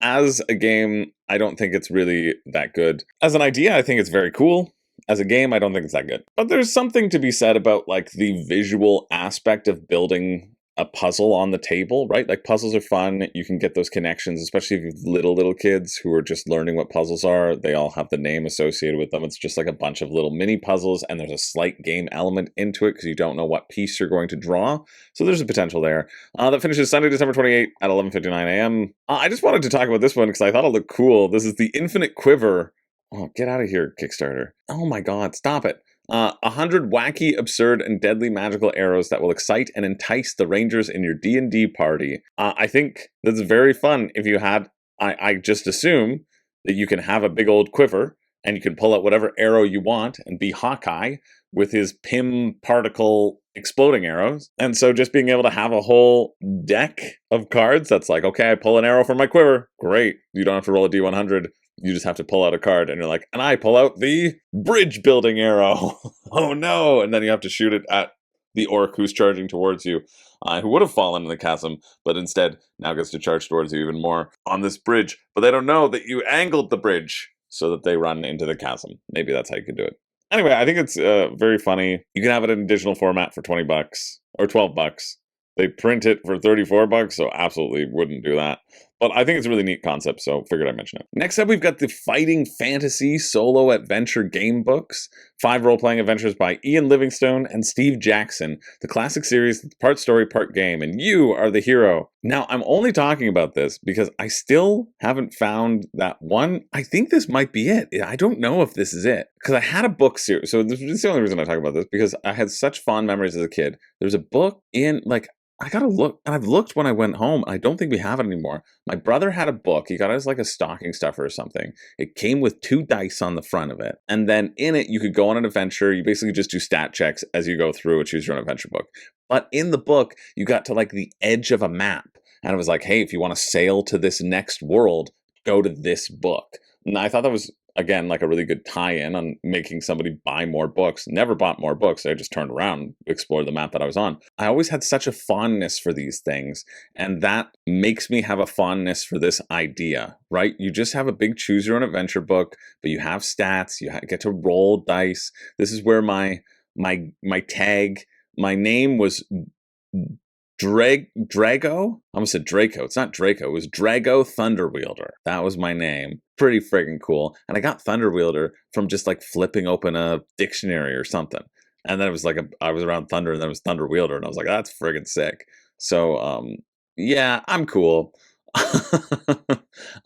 As a game, I don't think it's really that good. As an idea, I think it's very cool. As a game, I don't think it's that good. But there's something to be said about, like, the visual aspect of building a puzzle on the table, right? Like, puzzles are fun. You can get those connections, especially if you have little kids who are just learning what puzzles are. They all have the name associated with them. It's just like a bunch of little mini puzzles, and there's a slight game element into it because you don't know what piece you're going to draw. So there's a potential there. That finishes Sunday, December 28th at 11:59 a.m. I just wanted to talk about this one because I thought it looked cool. This is the Infinite Quiver. Oh, get out of here, Kickstarter. Oh my God, stop it. 100 wacky, absurd, and deadly magical arrows that will excite and entice the rangers in your D&D party. I think that's very fun. If you had, I just assume that you can have a big old quiver and you can pull out whatever arrow you want and be Hawkeye with his Pym particle exploding arrows. And so just being able to have a whole deck of cards that's like, okay, I pull an arrow from my quiver. Great. You don't have to roll a D100. You just have to pull out a card, and you're like, and I pull out the bridge building arrow. Oh no! And then you have to shoot it at the orc who's charging towards you, who would have fallen in the chasm, but instead now gets to charge towards you even more on this bridge. But they don't know that you angled the bridge so that they run into the chasm. Maybe that's how you could do it. Anyway, I think it's very funny. You can have it in digital format for $20 or $12. They print it for $34, so absolutely wouldn't do that. But I think it's a really neat concept, so figured I'd mention it. Next up, we've got the Fighting Fantasy Solo Adventure Game Books. 5 role-playing adventures by Ian Livingstone and Steve Jackson. The classic series that's part story, part game, and you are the hero. Now, I'm only talking about this because I still haven't found that one. I think this might be it. I don't know if this is it. Because I had a book series. So this is the only reason I talk about this, because I had such fond memories as a kid. There's a book in, like, I gotta look, and I've looked when I went home, and I don't think we have it anymore. My brother had a book. He got it as like a stocking stuffer or something. It came with 2 dice on the front of it. And then in it, you could go on an adventure. You basically just do stat checks as you go through a choose your own adventure book. But in the book, you got to like the edge of a map. And it was like, hey, if you want to sail to this next world, go to this book. And I thought that was, again, like a really good tie-in on making somebody buy more books. Never bought more books. I just turned around, explored the map that I was on. I always had such a fondness for these things, and that makes me have a fondness for this idea, right? You just have a big choose your own adventure book, but you have stats, you get to roll dice. This is where my tag, my name was Drago? I almost said Draco. It's not Draco. It was Drago Thunderwielder. That was my name. Pretty friggin' cool. And I got Thunderwielder from just like flipping open a dictionary or something. And then it was like, I was around Thunder, and then it was Thunderwielder. And I was like, that's friggin' sick. So, yeah, I'm cool.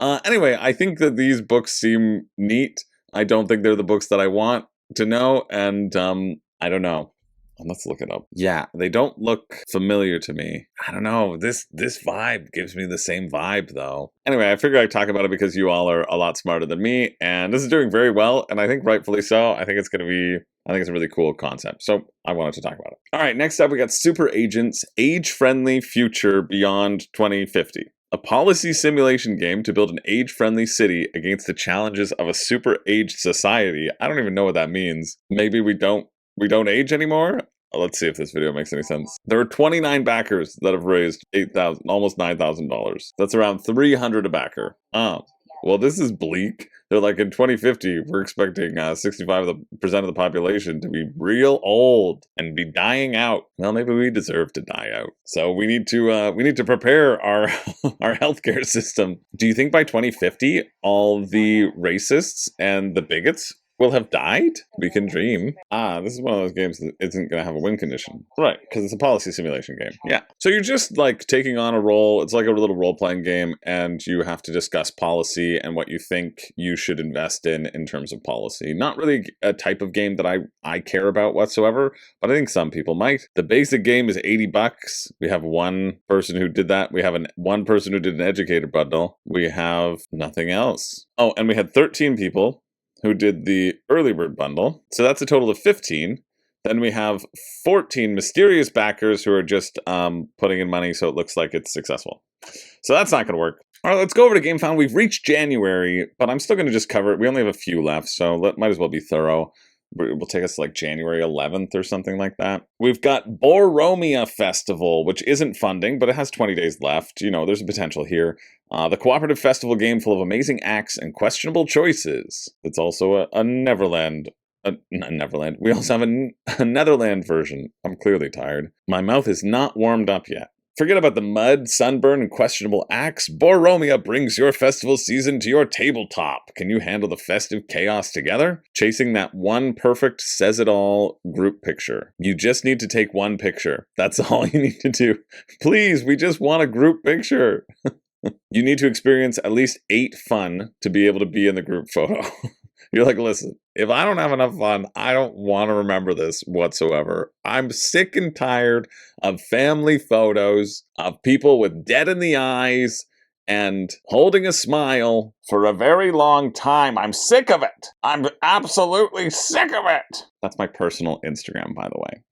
Anyway, I think that these books seem neat. I don't think they're the books that I want to know. And, I don't know. Let's look it up. Yeah, they don't look familiar to me. I don't know. This vibe gives me the same vibe, though. Anyway, I figured I'd talk about it because you all are a lot smarter than me, and this is doing very well, and I think rightfully so. I think it's a really cool concept, so I wanted to talk about it. All right, next up we got Super Agents, Age-Friendly Future Beyond 2050. A policy simulation game to build an age-friendly city against the challenges of a super-aged society. I don't even know what that means. Maybe we don't age anymore? Let's see if this video makes any sense. There are 29 backers that have raised $8,000, almost $9,000. That's around 300 a backer. Well, this is bleak. They're like, in 2050, we're expecting 65% of the population to be real old and be dying out. Well, maybe we deserve to die out. So we need to prepare our our healthcare system. Do you think by 2050, all the racists and the bigots will have died? We can dream. This is one of those games that isn't going to have a win condition. Right, because it's a policy simulation game. Yeah. So you're just like taking on a role. It's like a little role-playing game, and you have to discuss policy and what you think you should invest in terms of policy. Not really a type of game that I care about whatsoever, but I think some people might. The basic game is $80. We have one person who did that. We have one person who did an educator bundle. We have nothing else. Oh, and we had 13 people who did the early bird bundle. So that's a total of 15. Then we have 14 mysterious backers who are just putting in money so it looks like it's successful. So that's not going to work. All right, let's go over to GameFound. We've reached January, but I'm still going to just cover it. We only have a few left, so might as well be thorough. It will take us like January 11th or something like that. We've got Boaromia Festival, which isn't funding, but it has 20 days left. You know, there's a potential here. The cooperative festival game full of amazing acts and questionable choices. It's also a Neverland. Not Neverland. We also have a Netherland version. I'm clearly tired. My mouth is not warmed up yet. Forget about the mud, sunburn, and questionable acts. Boaromia brings your festival season to your tabletop. Can you handle the festive chaos together? Chasing that one perfect says-it-all group picture. You just need to take one picture. That's all you need to do. Please, we just want a group picture. You need to experience at least 8 fun to be able to be in the group photo. You're like, listen, if I don't have enough fun, I don't want to remember this whatsoever. I'm sick and tired of family photos of people with dead in the eyes and holding a smile for a very long time. I'm sick of it. I'm absolutely sick of it. That's my personal Instagram, by the way.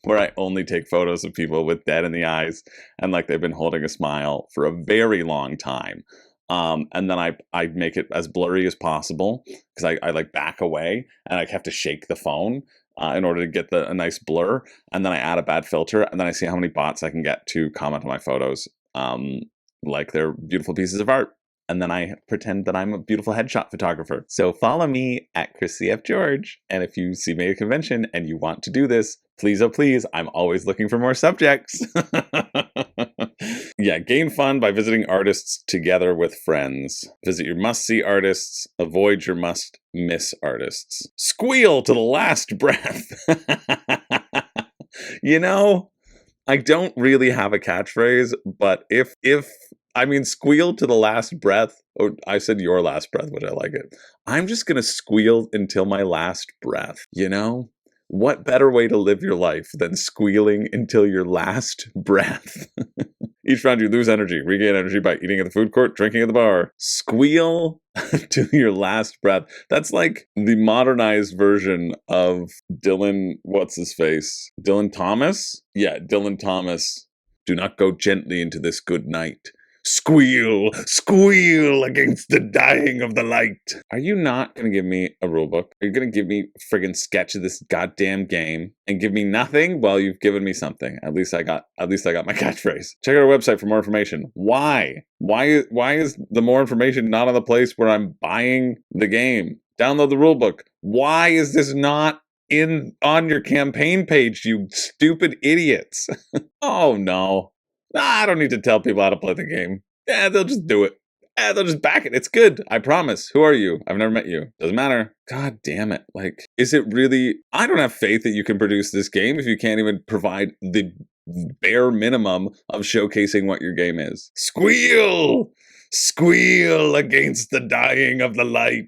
Where I only take photos of people with dead in the eyes and like they've been holding a smile for a very long time. And then I make it as blurry as possible because I like back away and I have to shake the phone in order to get a nice blur. And then I add a bad filter and then I see how many bots I can get to comment on my photos like they're beautiful pieces of art. And then I pretend that I'm a beautiful headshot photographer. So follow me at Chris CF George. And if you see me at a convention and you want to do this, please, oh please, I'm always looking for more subjects. Yeah, gain fun by visiting artists together with friends. Visit your must-see artists. Avoid your must-miss artists. Squeal to the last breath. You know, I don't really have a catchphrase, but if I mean squeal to the last breath, or I said your last breath, which I like it. I'm just gonna squeal until my last breath, you know? What better way to live your life than squealing until your last breath? Each round you lose energy. Regain energy by eating at the food court, drinking at the bar. Squeal to your last breath. That's like the modernized version of Dylan, what's his face? Dylan Thomas? Yeah, Dylan Thomas. Do not go gently into this good night. Squeal, squeal against the dying of the light. Are you not going to give me a rulebook? Are you going to give me a friggin' sketch of this goddamn game and give me nothing? Well, you've given me something. At least I got my catchphrase. Check out our website for more information. Why? Why is the more information not on the place where I'm buying the game? Download the rulebook. Why is this not on your campaign page, you stupid idiots? Oh no. I don't need to tell people how to play the game. Yeah, they'll just do it. Yeah, they'll just back it. It's good. I promise. Who are you? I've never met you. Doesn't matter. God damn it. Like, is it really... I don't have faith that you can produce this game if you can't even provide the bare minimum of showcasing what your game is. Squeal! Squeal against the dying of the light.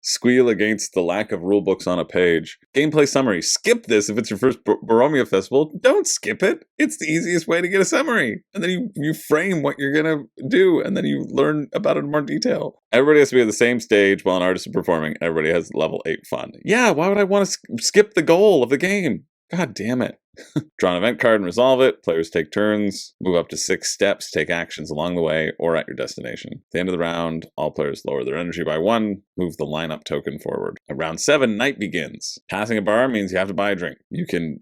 Squeal against the lack of rulebooks on a page. Gameplay summary. Skip this if it's your first Boaromia Festival. Don't skip it. It's the easiest way to get a summary. And then you frame what you're going to do, and then you learn about it in more detail. Everybody has to be at the same stage while an artist is performing. Everybody has level 8 fun. Yeah, why would I want to skip the goal of the game? God damn it. Draw an event card and resolve it. Players take turns, move up to 6 steps, take actions along the way or at your destination. At the end of the round, all players lower their energy by 1, move the lineup token forward. At round 7, night begins. Passing a bar means you have to buy a drink. You can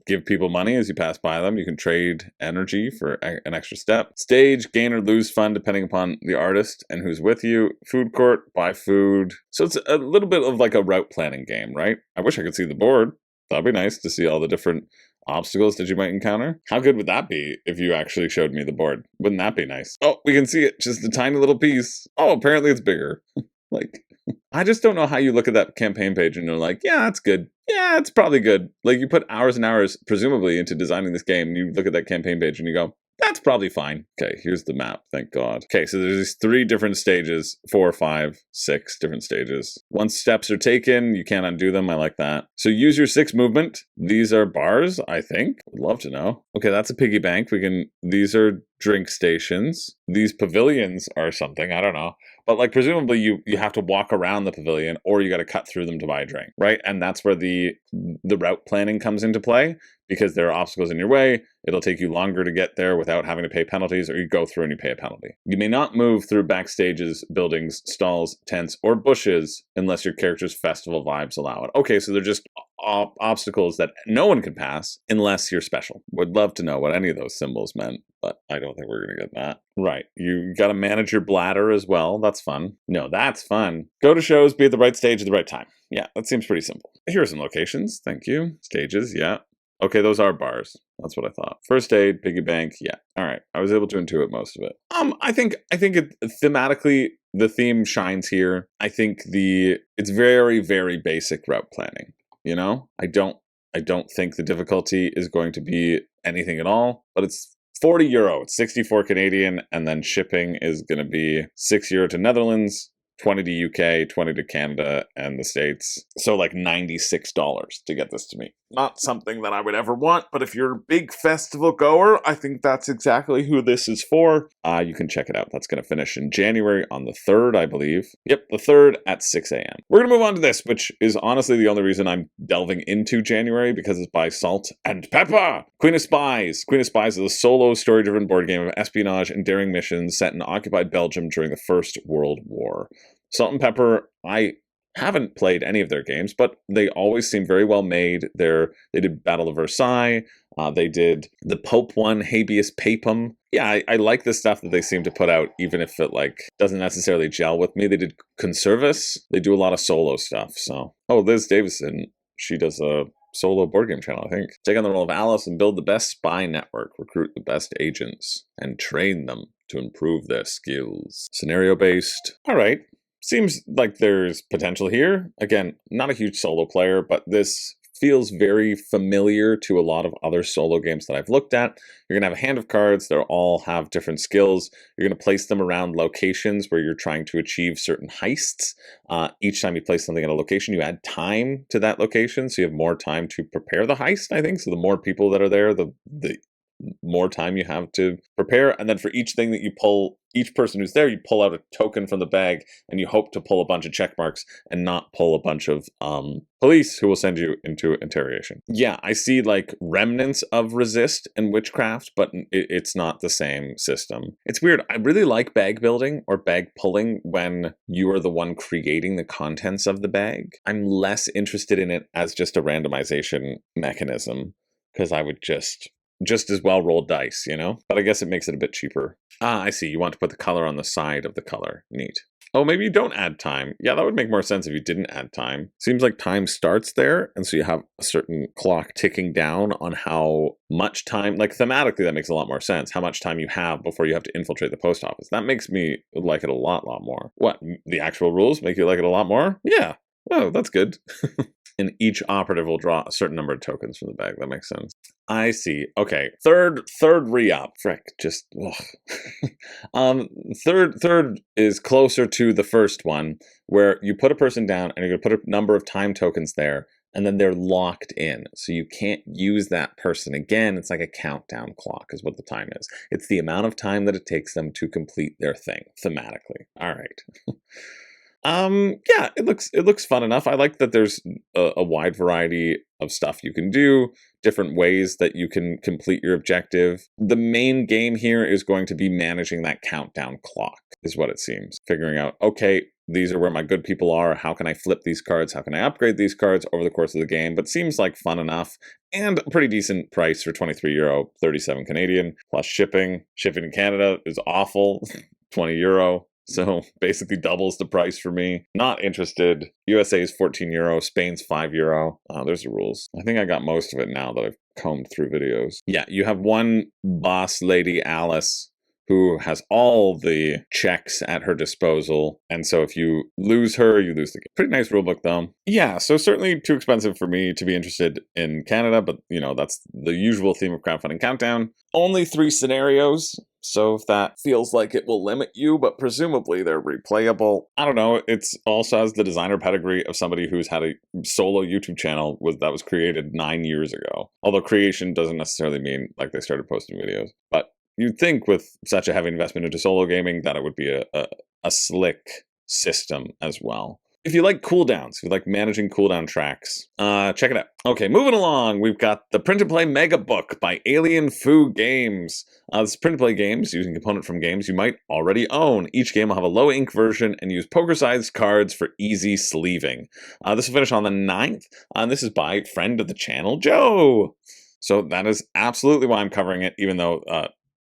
give people money as you pass by them. You can trade energy for an extra step. Stage, gain or lose fun depending upon the artist and who's with you. Food court, buy food. So it's a little bit of like a route planning game, right? I wish I could see the board. That'd be nice to see all the different obstacles that you might encounter. How good would that be if you actually showed me the board? Wouldn't that be nice? Oh, we can see it. Just a tiny little piece. Oh, apparently it's bigger. Like, I just don't know how you look at that campaign page and you're like, yeah, that's good. Yeah, it's probably good. Like, you put hours and hours, presumably, into designing this game, and you look at that campaign page and you go, that's probably fine. Okay, here's the map, thank God. Okay, so there's these 3 different stages, 4, 5, 6 different stages. Once steps are taken, you can't undo them, I like that. So use your 6 movement. These are bars, I think. Would love to know. Okay, that's a piggy bank. These are drink stations. These pavilions are something, I don't know. But like presumably you have to walk around the pavilion or you got to cut through them to buy a drink, right? And that's where the route planning comes into play because there are obstacles in your way. It'll take you longer to get there without having to pay penalties, or you go through and you pay a penalty. You may not move through backstages, buildings, stalls, tents, or bushes unless your character's festival vibes allow it. Okay, so they're just obstacles that no one can pass unless you're special. Would love to know what any of those symbols meant, but I don't think we're going to get that. Right, you got to manage your bladder as well. That's fun. No, that's fun. Go to shows, be at the right stage at the right time. Yeah, that seems pretty simple. Here are some locations. Thank you. Stages, yeah. Okay, those are bars. That's what I thought. First aid, piggy bank, yeah. All right, I was able to intuit most of it. I think it thematically the theme shines here. I think it's very, very basic route planning. You know, I don't think the difficulty is going to be anything at all. But it's €40. It's 64 Canadian, and then shipping is going to be €6 to Netherlands. 20 to UK, 20 to Canada and the States. So like $96 to get this to me. Not something that I would ever want, but if you're a big festival goer, I think that's exactly who this is for. You can check it out. That's going to finish in January on the 3rd, I believe. Yep, the 3rd at 6 a.m. We're going to move on to this, which is honestly the only reason I'm delving into January, because it's by Salt and Pepper. Queen of Spies. Queen of Spies is a solo story-driven board game of espionage and daring missions set in occupied Belgium during the First World War. Salt and Pepper, I haven't played any of their games, but they always seem very well made. They did Battle of Versailles. They did the Pope one, Habeas Papum. Yeah, I like the stuff that they seem to put out, even if it like doesn't necessarily gel with me. They did Conservus. They do a lot of solo stuff. So, Liz Davison, she does a solo board game channel, I think. Take on the role of Alice and build the best spy network, recruit the best agents, and train them to improve their skills. Scenario-based. All right. Seems like there's potential here. Again, not a huge solo player, but this feels very familiar to a lot of other solo games that I've looked at. You're going to have a hand of cards. They'll all have different skills. You're going to place them around locations where you're trying to achieve certain heists. Each time you place something at a location, you add time to that location, so you have more time to prepare the heist, I think. So the more people that are there, the more time you have to prepare. And then for each thing that you pull, each person who's there, you pull out a token from the bag, and you hope to pull a bunch of check marks and not pull a bunch of police who will send you into interrogation. Yeah, I see like remnants of Resist and Witchcraft, but it's not the same system. It's weird. I really like bag building or bag pulling when you are the one creating the contents of the bag. I'm less interested in it as just a randomization mechanism, because I would just as well roll dice, you know? But I guess it makes it a bit cheaper. I see. You want to put the color on the side of the color. Neat. Oh, maybe you don't add time. Yeah, that would make more sense if you didn't add time. Seems like time starts there, and so you have a certain clock ticking down on how much time, like thematically that makes a lot more sense, how much time you have before you have to infiltrate the post office. That makes me like it a lot more. What, the actual rules make you like it a lot more? Yeah. Oh, that's good. And each operative will draw a certain number of tokens from the bag. That makes sense. I see. Okay. Third re-up. Frick. Just third is closer to the first one, where you put a person down and you're gonna put a number of time tokens there, and then they're locked in. So you can't use that person again. It's like a countdown clock is what the time is. It's the amount of time that it takes them to complete their thing thematically. All right. Yeah, it looks fun enough. I like that there's a wide variety of stuff you can do, different ways that you can complete your objective. The main game here is going to be managing that countdown clock, is what it seems. Figuring out, okay, these are where my good people are. How can I flip these cards? How can I upgrade these cards over the course of the game? But seems like fun enough, and a pretty decent price for €23, 37 Canadian, plus shipping. Shipping in Canada is awful, €20. So basically doubles the price for me. Not interested. USA is €14. Spain's €5. There's the rules. I think I got most of it now that I've combed through videos. Yeah, you have one boss lady, Alice, who has all the checks at her disposal. And so if you lose her, you lose the game. Pretty nice rulebook, though. Yeah, so certainly too expensive for me to be interested in Canada, but, you know, that's the usual theme of Crowdfunding Countdown. Only 3 scenarios. So if that feels like it will limit you, but presumably they're replayable. I don't know. It's also has the designer pedigree of somebody who's had a solo YouTube channel that was created 9 years ago. Although creation doesn't necessarily mean like they started posting videos. But you'd think with such a heavy investment into solo gaming that it would be a slick system as well. If you like cooldowns, if you like managing cooldown tracks, check it out. Okay, moving along, we've got the Print-and-Play Mega Book by Alien Foo Games. This is print-and-play games using component from games you might already own. Each game will have a low-ink version and use poker-sized cards for easy sleeving. This will finish on the 9th, and this is by friend of the channel, Joe. So that is absolutely why I'm covering it, even though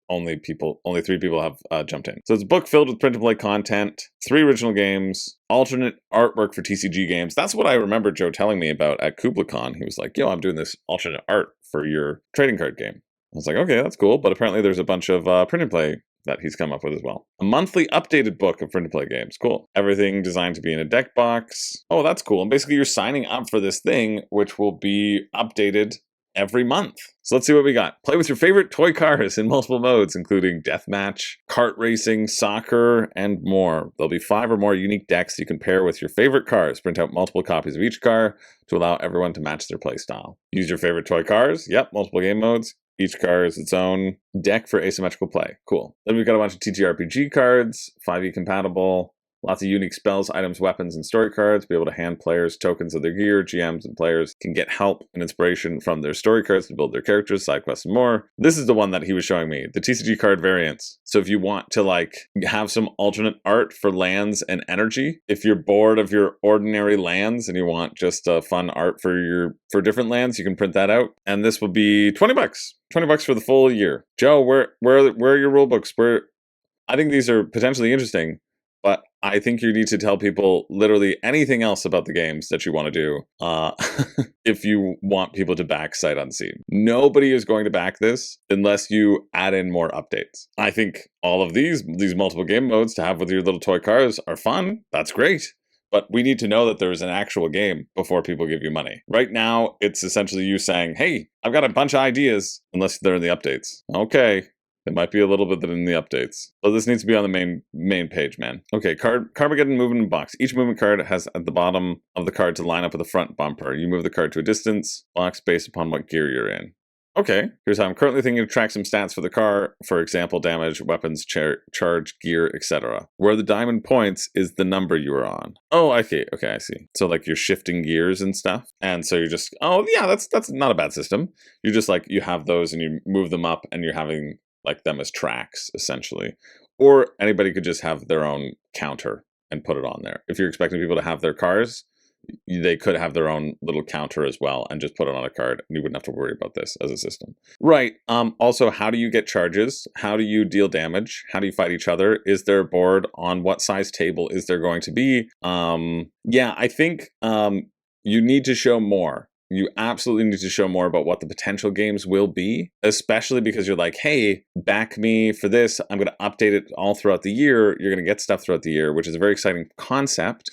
only 3 people have jumped in. So it's a book filled with print-and-play content, 3 original games, alternate artwork for TCG games. That's what I remember Joe telling me about at KublaCon. He was like, yo, I'm doing this alternate art for your trading card game. I was like, okay, that's cool. But apparently there's a bunch of print-and-play that he's come up with as well. A monthly updated book of print-and-play games. Cool. Everything designed to be in a deck box. Oh, that's cool. And basically you're signing up for this thing, which will be updated every month. So let's see what we got. Play with your favorite toy cars in multiple modes, including deathmatch, kart racing, soccer, and more. There'll be 5 or more unique decks you can pair with your favorite cars. Print out multiple copies of each car to allow everyone to match their playstyle. Use your favorite toy cars. Yep, multiple game modes. Each car is its own deck for asymmetrical play. Cool. Then we've got a bunch of TTRPG cards, 5e compatible. Lots of unique spells, items, weapons, and story cards. Be able to hand players tokens of their gear. GMs and players can get help and inspiration from their story cards to build their characters, side quests, and more. This is the one that he was showing me, the TCG card variants. So if you want to like have some alternate art for lands and energy, if you're bored of your ordinary lands and you want just fun art for different lands, you can print that out. And this will be $20. $20 for the full year. Joe, where are your rule books? I think these are potentially interesting. But I think you need to tell people literally anything else about the games that you want to do if you want people to back Sight Unseen. Nobody is going to back this unless you add in more updates. I think all of these multiple game modes to have with your little toy cars are fun. That's great. But we need to know that there is an actual game before people give you money. Right now, it's essentially you saying, hey, I've got a bunch of ideas, unless they're in the updates. Okay. It might be a little bit in the updates. So this needs to be on the main page, man. Okay, Carmageddon movement box. Each movement card has at the bottom of the card to line up with the front bumper. You move the card to a distance box based upon what gear you're in. Okay, here's how I'm currently thinking to track some stats for the car. For example, damage, weapons, charge, gear, etc. Where the diamond points is the number you are on. Oh, okay, I see. So like you're shifting gears and stuff. And so you're just, oh yeah, that's not a bad system. You just like, you have those and you move them up and you're having like them as tracks, essentially. Or anybody could just have their own counter and put it on there. If you're expecting people to have their cars, they could have their own little counter as well and just put it on a card, and you wouldn't have to worry about this as a system. Right. Also, how do you get charges? How do you deal damage? How do you fight each other? Is there a board? On what size table is there going to be? Yeah, I think you need to show more. You absolutely need to show more about what the potential games will be, especially because you're like, hey, back me for this. I'm going to update it all throughout the year. You're going to get stuff throughout the year, which is a very exciting concept,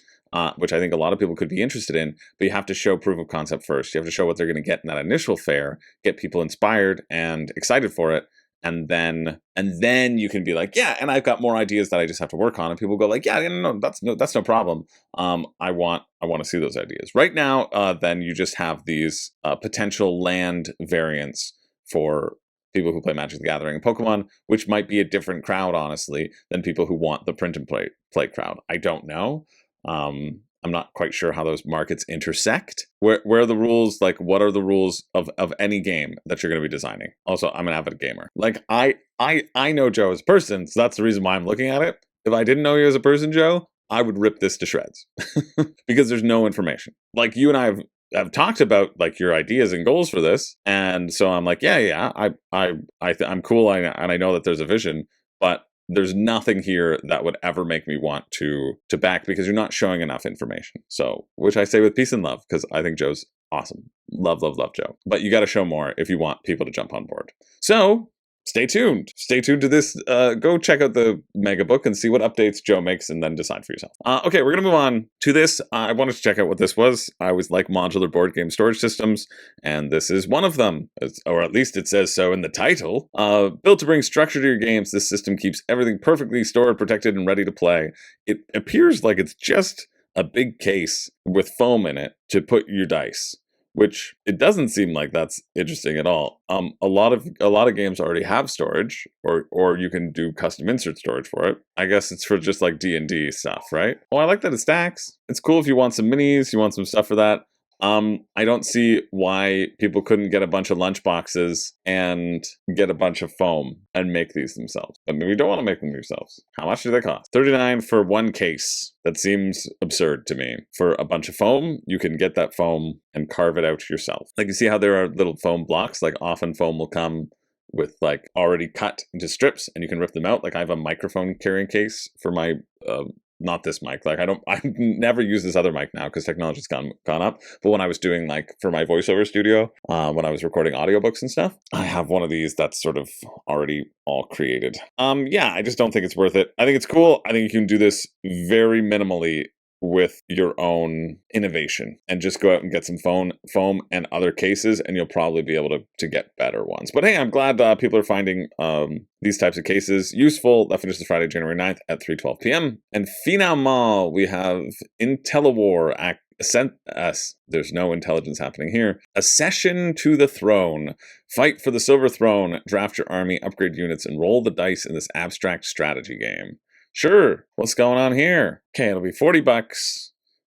which I think a lot of people could be interested in. But you have to show proof of concept first. You have to show what they're going to get in that initial fair, get people inspired and excited for it. And then you can be like, yeah, and I've got more ideas that I just have to work on. And people go like, yeah, no, that's no problem. I want to see those ideas. Right now, then you just have these potential land variants for people who play Magic the Gathering and Pokemon, which might be a different crowd, honestly, than people who want the print and play crowd. I don't know. I'm not quite sure how those markets intersect. Where are the rules? Like, what are the rules of any game that you're going to be designing? Also, I'm an avid gamer. Like, I know Joe as a person, so that's the reason why I'm looking at it. If I didn't know you as a person, Joe, I would rip this to shreds because there's no information. Like, you and I have talked about like your ideas and goals for this, and so I'm like, yeah, I'm cool, and I know that there's a vision, but there's nothing here that would ever make me want to back because you're not showing enough information. So, which I say with peace and love, because I think Joe's awesome. Love Joe. But you got to show more if you want people to jump on board. So, stay tuned. Stay tuned to this. Go check out the Mega Book and see what updates Joe makes and then decide for yourself. Okay, we're going to move on to this. I wanted to check out what this was. I always like modular board game storage systems, and this is one of them, or at least it says so in the title. Built to bring structure to your games, this system keeps everything perfectly stored, protected, and ready to play. It appears like it's just a big case with foam in it to put your dice, which it doesn't seem like that's interesting at all. A lot of games already have storage, or you can do custom insert storage for it. I guess it's for just like D&D stuff, right? Oh, I like that it stacks. It's cool if you want some minis, you want some stuff for that. I don't see why people couldn't get a bunch of lunchboxes and get a bunch of foam and make these themselves. But maybe you don't want to make them yourselves. How much do they cost? $39 for one case. That seems absurd to me. For a bunch of foam, you can get that foam and carve it out yourself. Like, you see how there are little foam blocks? Like, often foam will come with like already cut into strips and you can rip them out. Like, I have a microphone carrying case for my not this mic. Like, I never use this other mic now because technology's gone up. But when I was doing like for my voiceover studio, when I was recording audiobooks and stuff, I have one of these that's sort of already all created. Yeah, I just don't think it's worth it. I think it's cool. I think you can do this very minimally with your own innovation and just go out and get some foam and other cases, and you'll probably be able to get better ones. But hey, I'm glad people are finding these types of cases useful. That finishes Friday, January 9th at 3:12 p.m. And finalement, we have Intelliwar there's no intelligence happening here. Accession to the throne. Fight for the silver throne. Draft your army, upgrade units, and roll the dice in this abstract strategy game. Sure, what's going on here? Okay, it'll be $40.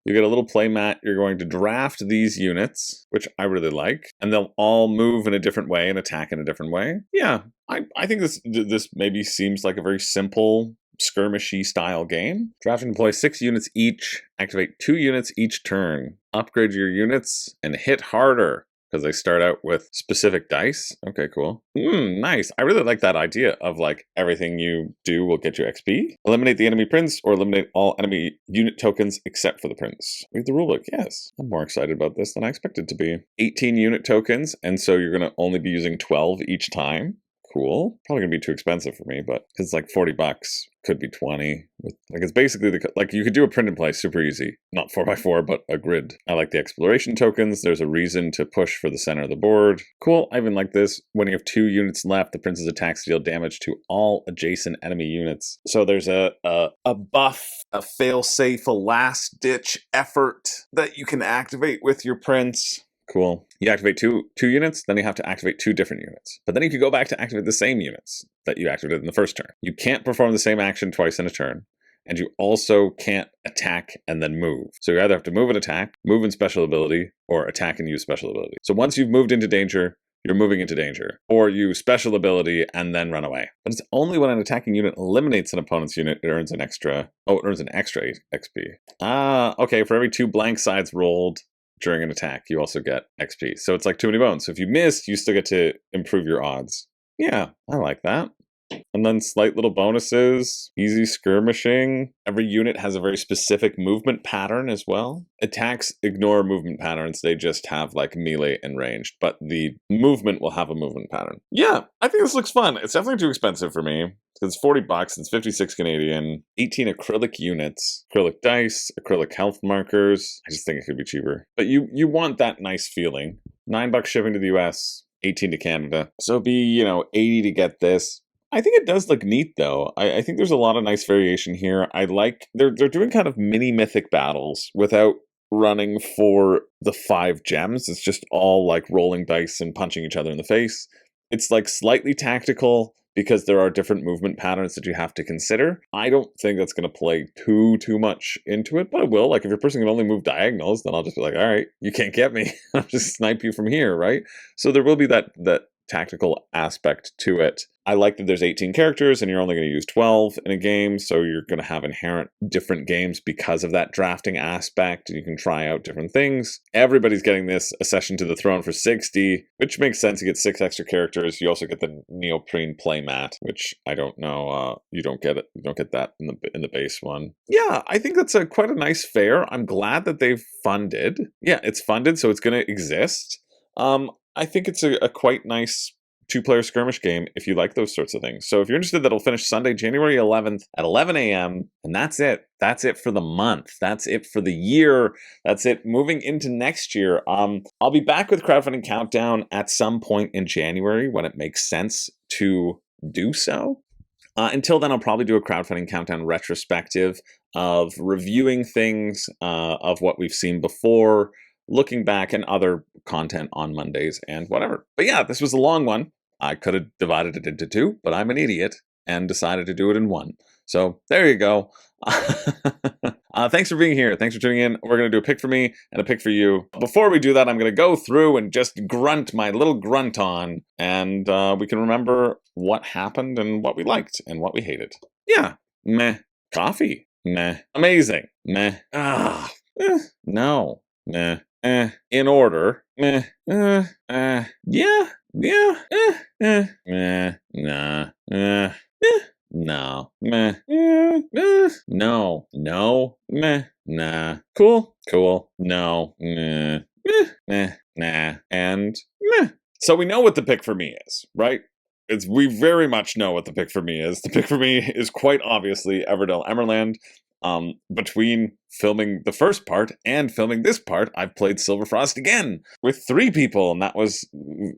You get a little play mat. You're going to draft these units, which I really like, and they'll all move in a different way and attack in a different way. Yeah, I think this maybe seems like a very simple skirmishy style game. Draft and deploy 6 units each. Activate 2 units each turn. Upgrade your units and hit harder. because they start out with specific dice. Okay, cool. Nice. I really like that idea of like everything you do will get you XP. Eliminate the enemy prince or eliminate all enemy unit tokens except for the prince. Read the rulebook. Yes. I'm more excited about this than I expected to be. 18 unit tokens, and so you're going to only be using 12 each time. Cool. Probably gonna be too expensive for me, but because it's like $40, could be 20. Like it's basically like you could do a print and play super easy, not 4x4, but a grid. I like the exploration tokens. There's a reason to push for the center of the board. Cool. I even like this. When you have 2 units left, the prince's attacks deal damage to all adjacent enemy units. So there's a buff, a fail-safe, a last-ditch effort that you can activate with your prince. Cool. You activate two units, then you have to activate 2 different units. But then you can go back to activate the same units that you activated in the first turn. You can't perform the same action twice in a turn, and you also can't attack and then move. So you either have to move and attack, move and special ability, or attack and use special ability. So once you've moved into danger, you're moving into danger, or use special ability and then run away. But it's only when an attacking unit eliminates an opponent's unit, it earns an extra XP. Okay, for every 2 blank sides rolled during an attack, you also get XP. So it's like too many bones. So if you missed, you still get to improve your odds. Yeah, I like that. And then slight little bonuses, easy skirmishing. Every unit has a very specific movement pattern as well. Attacks ignore movement patterns. They just have like melee and ranged, but the movement will have a movement pattern. Yeah, I think this looks fun. It's definitely too expensive for me. It's $40, it's 56 Canadian, 18 acrylic units, acrylic dice, acrylic health markers. I just think it could be cheaper. But you want that nice feeling. $9 shipping to the US, 18 to Canada. So it'd be, 80 to get this. I think it does look neat, though. I think there's a lot of nice variation here. I like they're doing kind of mini mythic battles without running for the 5 gems. It's just all like rolling dice and punching each other in the face. It's like slightly tactical because there are different movement patterns that you have to consider. I don't think that's going to play too much into it, but it will. Like if your person can only move diagonals, then I'll just be like, all right, you can't get me. I'll just snipe you from here, right? So there will be that tactical aspect to it. I like that there's 18 characters and you're only going to use 12 in a game, so you're going to have inherent different games because of that drafting aspect, and you can try out different things. Everybody's getting this Accession to the Throne for 60, which makes sense. You get 6 extra characters. You also get the neoprene playmat, which I don't know. You don't get it. You don't get that in the base one. Yeah, I think that's quite a nice fare. I'm glad that they've funded. Yeah, it's funded, so it's going to exist. I think it's a quite nice 2-player skirmish game if you like those sorts of things. So if you're interested, that'll finish Sunday, January 11th at 11 a.m. And that's it. That's it for the month. That's it for the year. That's it moving into next year. I'll be back with Crowdfunding Countdown at some point in January when it makes sense to do so. Until then, I'll probably do a Crowdfunding Countdown retrospective of reviewing things, of what we've seen before, looking back, and other content on Mondays and whatever. But yeah, this was a long one. I could have divided it into 2, but I'm an idiot and decided to do it in 1. So there you go. Thanks for being here. Thanks for tuning in. We're going to do a pick for me and a pick for you. Before we do that, I'm going to go through and just grunt my little grunt on, and we can remember what happened and what we liked and what we hated. Yeah. Meh. Coffee. Meh. Amazing. Meh. No. Meh. In order. Meh. Yeah. Meh. Nah. No. Meh. No. Meh. Nah. Cool. No. Meh. Nah. And meh. So we know what the pick for me is, right? We very much know what the pick for me is. The pick for me is quite obviously Everdell Emerland. Between filming the first part and filming this part, I've played Silverfrost again with 3 people, and that was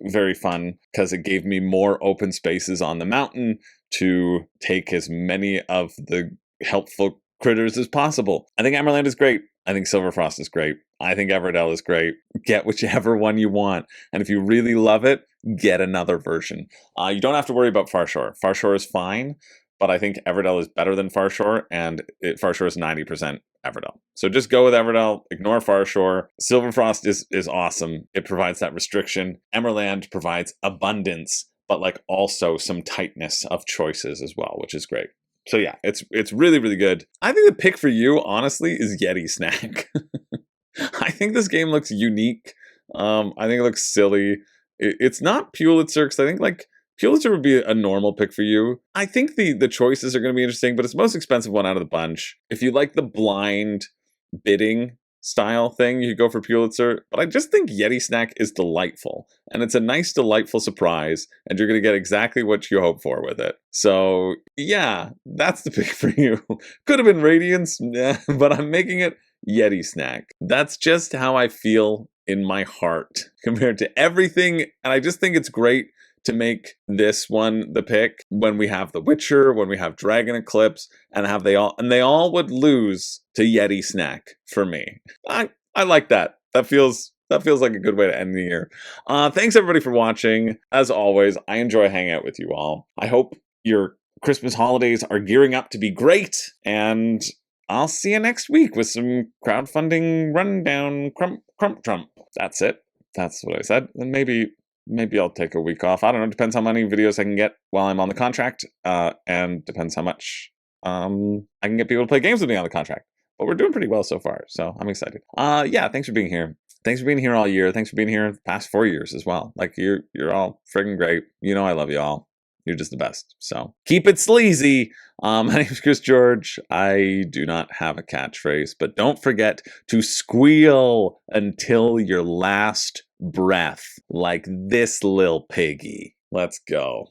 very fun because it gave me more open spaces on the mountain to take as many of the helpful critters as possible. I think Emerland is great. I think Silverfrost is great. I think Everdell is great. Get whichever one you want. And if you really love it, get another version. You don't have to worry about Farshore. Farshore is fine. But I think Everdell is better than Farshore, and Farshore is 90% Everdell. So just go with Everdell, ignore Farshore. Silverfrost is awesome. It provides that restriction. Emerland provides abundance, but like also some tightness of choices as well, which is great. So yeah, it's really, really good. I think the pick for you, honestly, is Yeti Snack. I think this game looks unique. I think it looks silly. It's not Pulitzer, because I think like Pulitzer would be a normal pick for you. I think the choices are going to be interesting, but it's the most expensive one out of the bunch. If you like the blind bidding style thing, you could go for Pulitzer. But I just think Yeti Snack is delightful. And it's a nice, delightful surprise. And you're going to get exactly what you hope for with it. So, yeah, that's the pick for you. Could have been Radiance, but I'm making it Yeti Snack. That's just how I feel in my heart compared to everything. And I just think it's great to make this one the pick when we have the Witcher, when we have Dragon Eclipse, and they all would lose to Yeti Snack for me. I like that. That feels like a good way to end the year. Thanks everybody for watching. As always, I enjoy hanging out with you all. I hope your Christmas holidays are gearing up to be great, and I'll see you next week with some crowdfunding rundown crump trump. That's it. That's what I said. And maybe I'll take a week off. I don't know. Depends how many videos I can get while I'm on the contract, and depends how much I can get people to play games with me on the contract. But we're doing pretty well so far, so I'm excited. Yeah, thanks for being here. Thanks for being here all year. Thanks for being here the past 4 years as well. Like, you're all friggin' great. You know I love you all. You're just the best. So keep it sleazy. My name's Chris George. I do not have a catchphrase, but don't forget to squeal until your last breath, like this lil piggy. Let's go.